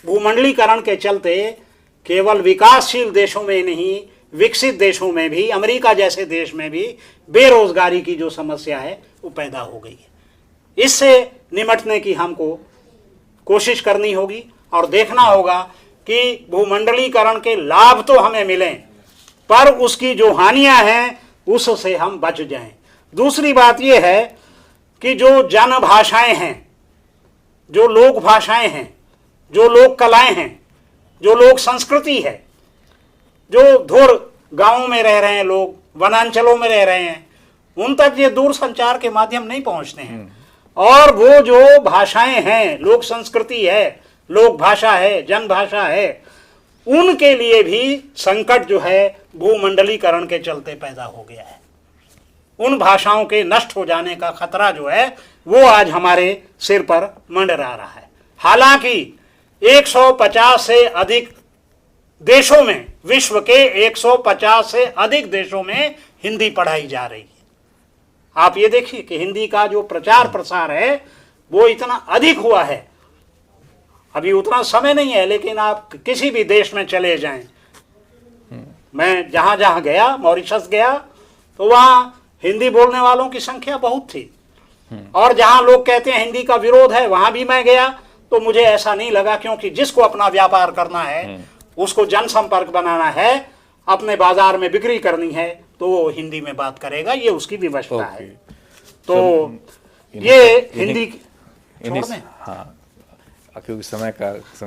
भूमंडलीकरण के चलते केवल विकासशील देशों में नहीं, विकसित देशों में भी, अमेरिका जैसे देश में भी बेरोजगारी की जो समस्या है वो पैदा हो गई है। इससे निपटने की हमको कोशिश करनी होगी और देखना होगा कि भूमंडलीकरण के लाभ तो हमें मिलें पर उसकी जो हानियां हैं उससे हम बच जाएं। दूसरी बात यह है कि जो जन भाषाएं हैं, जो लोक भाषाएं हैं, जो लोक कलाएं हैं, जो लोक संस्कृति है, जो दूर गांवों में रह रहे हैं लोग, वनांचलों में रह रहे हैं, उन तक ये दूर संचार के माध्यम नहीं पहुंचते हैं। और वो जो भाषाएं हैं, लोक संस्कृति है, लोक भाषा है, जन भाषा है, उनके लिए भी संकट जो है भूमंडलीकरण के चलते पैदा हो गया है। उन भाषाओं के नष्ट हो जाने का खतरा जो है वो आज हमारे सिर पर मंडरा रहा है। हालांकि 150 से अधिक देशों में, विश्व के 150 से अधिक देशों में हिंदी पढ़ाई जा रही है। आप ये देखिए कि हिंदी का जो प्रचार प्रसार है वो इतना अधिक हुआ है। अभी उतना समय नहीं है, लेकिन आप किसी भी देश में चले जाएं, मैं जहां जहां गया, मॉरिशस गया, तो वहां हिंदी बोलने वालों की संख्या बहुत थी। और जहां लोग कहते हैं हिंदी का विरोध है, वहां भी मैं गया तो मुझे ऐसा नहीं लगा, क्योंकि जिसको अपना व्यापार करना है, उसको जनसंपर्क बनाना है, अपने बाजार में बिक्री करनी है, तो वो हिंदी में बात करेगा, ये उसकी व्यवस्था है। तो ये हिंदी क्योंकि समय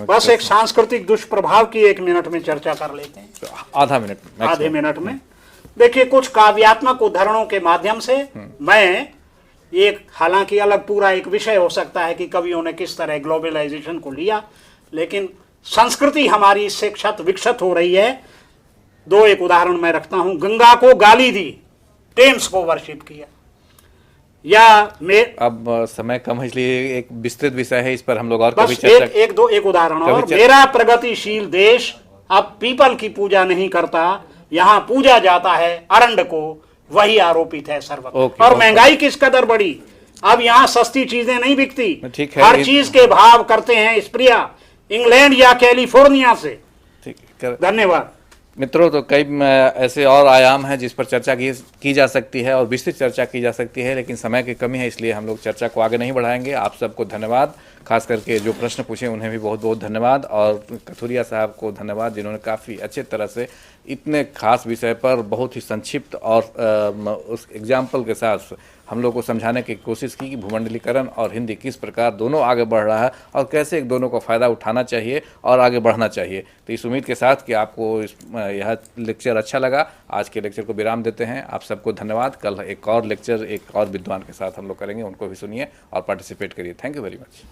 बस एक सांस्कृतिक दुष्प्रभाव की 1 मिनट में चर्चा कर लेते हैं। आधे मिनट में देखिए, कुछ काव्यात्मक उदाहरणों के माध्यम से मैं एक, हालांकि अलग पूरा एक विषय हो सकता है कि कवियों ने किस तरह ग्लोबलाइजेशन को लिया, लेकिन संस्कृति हमारी इससे क्षत विक्षत हो रही है। 2-1 उदाहरण मैं रखता हूं। गंगा को गाली दी, टेम्स को वर्शिप किया। या अब समय कम है इसलिए एक विस्तृत विषय है, इस पर हम लोग और कभी चर्चा। एक उदाहरण और, मेरा प्रगतिशील देश अब पीपल की पूजा नहीं करता, यहाँ पूजा जाता है अरंड को, वही आरोपित है सर्वत्र। और महंगाई किस कदर बढ़ी, अब यहाँ सस्ती चीजें नहीं बिकती, हर चीज के भाव करते हैं स्प्रिया इंग्लैंड या कैलिफोर्निया से। धन्यवाद मित्रों। तो कई ऐसे और आयाम हैं जिस पर चर्चा की जा सकती है और विस्तृत चर्चा की जा सकती है, लेकिन समय की कमी है इसलिए हम लोग चर्चा को आगे नहीं बढ़ाएंगे। आप सबको धन्यवाद। खास करके जो प्रश्न पूछे उन्हें भी बहुत बहुत धन्यवाद, और कथुरिया साहब को धन्यवाद जिन्होंने काफ़ी अच्छे तरह से इतने खास विषय पर बहुत ही संक्षिप्त और उस एग्जाम्पल के साथ हम लोग को समझाने की कोशिश की कि भूमंडलीकरण और हिंदी किस प्रकार दोनों आगे बढ़ रहा है और कैसे एक दोनों का फ़ायदा उठाना चाहिए और आगे बढ़ना चाहिए। तो इस उम्मीद के साथ कि आपको यह लेक्चर अच्छा लगा, आज के लेक्चर को विराम देते हैं। आप सबको धन्यवाद। कल एक और लेक्चर एक और विद्वान के साथ हम लोग करेंगे, उनको भी सुनिए और पार्टिसिपेट करिए। Thank you very much.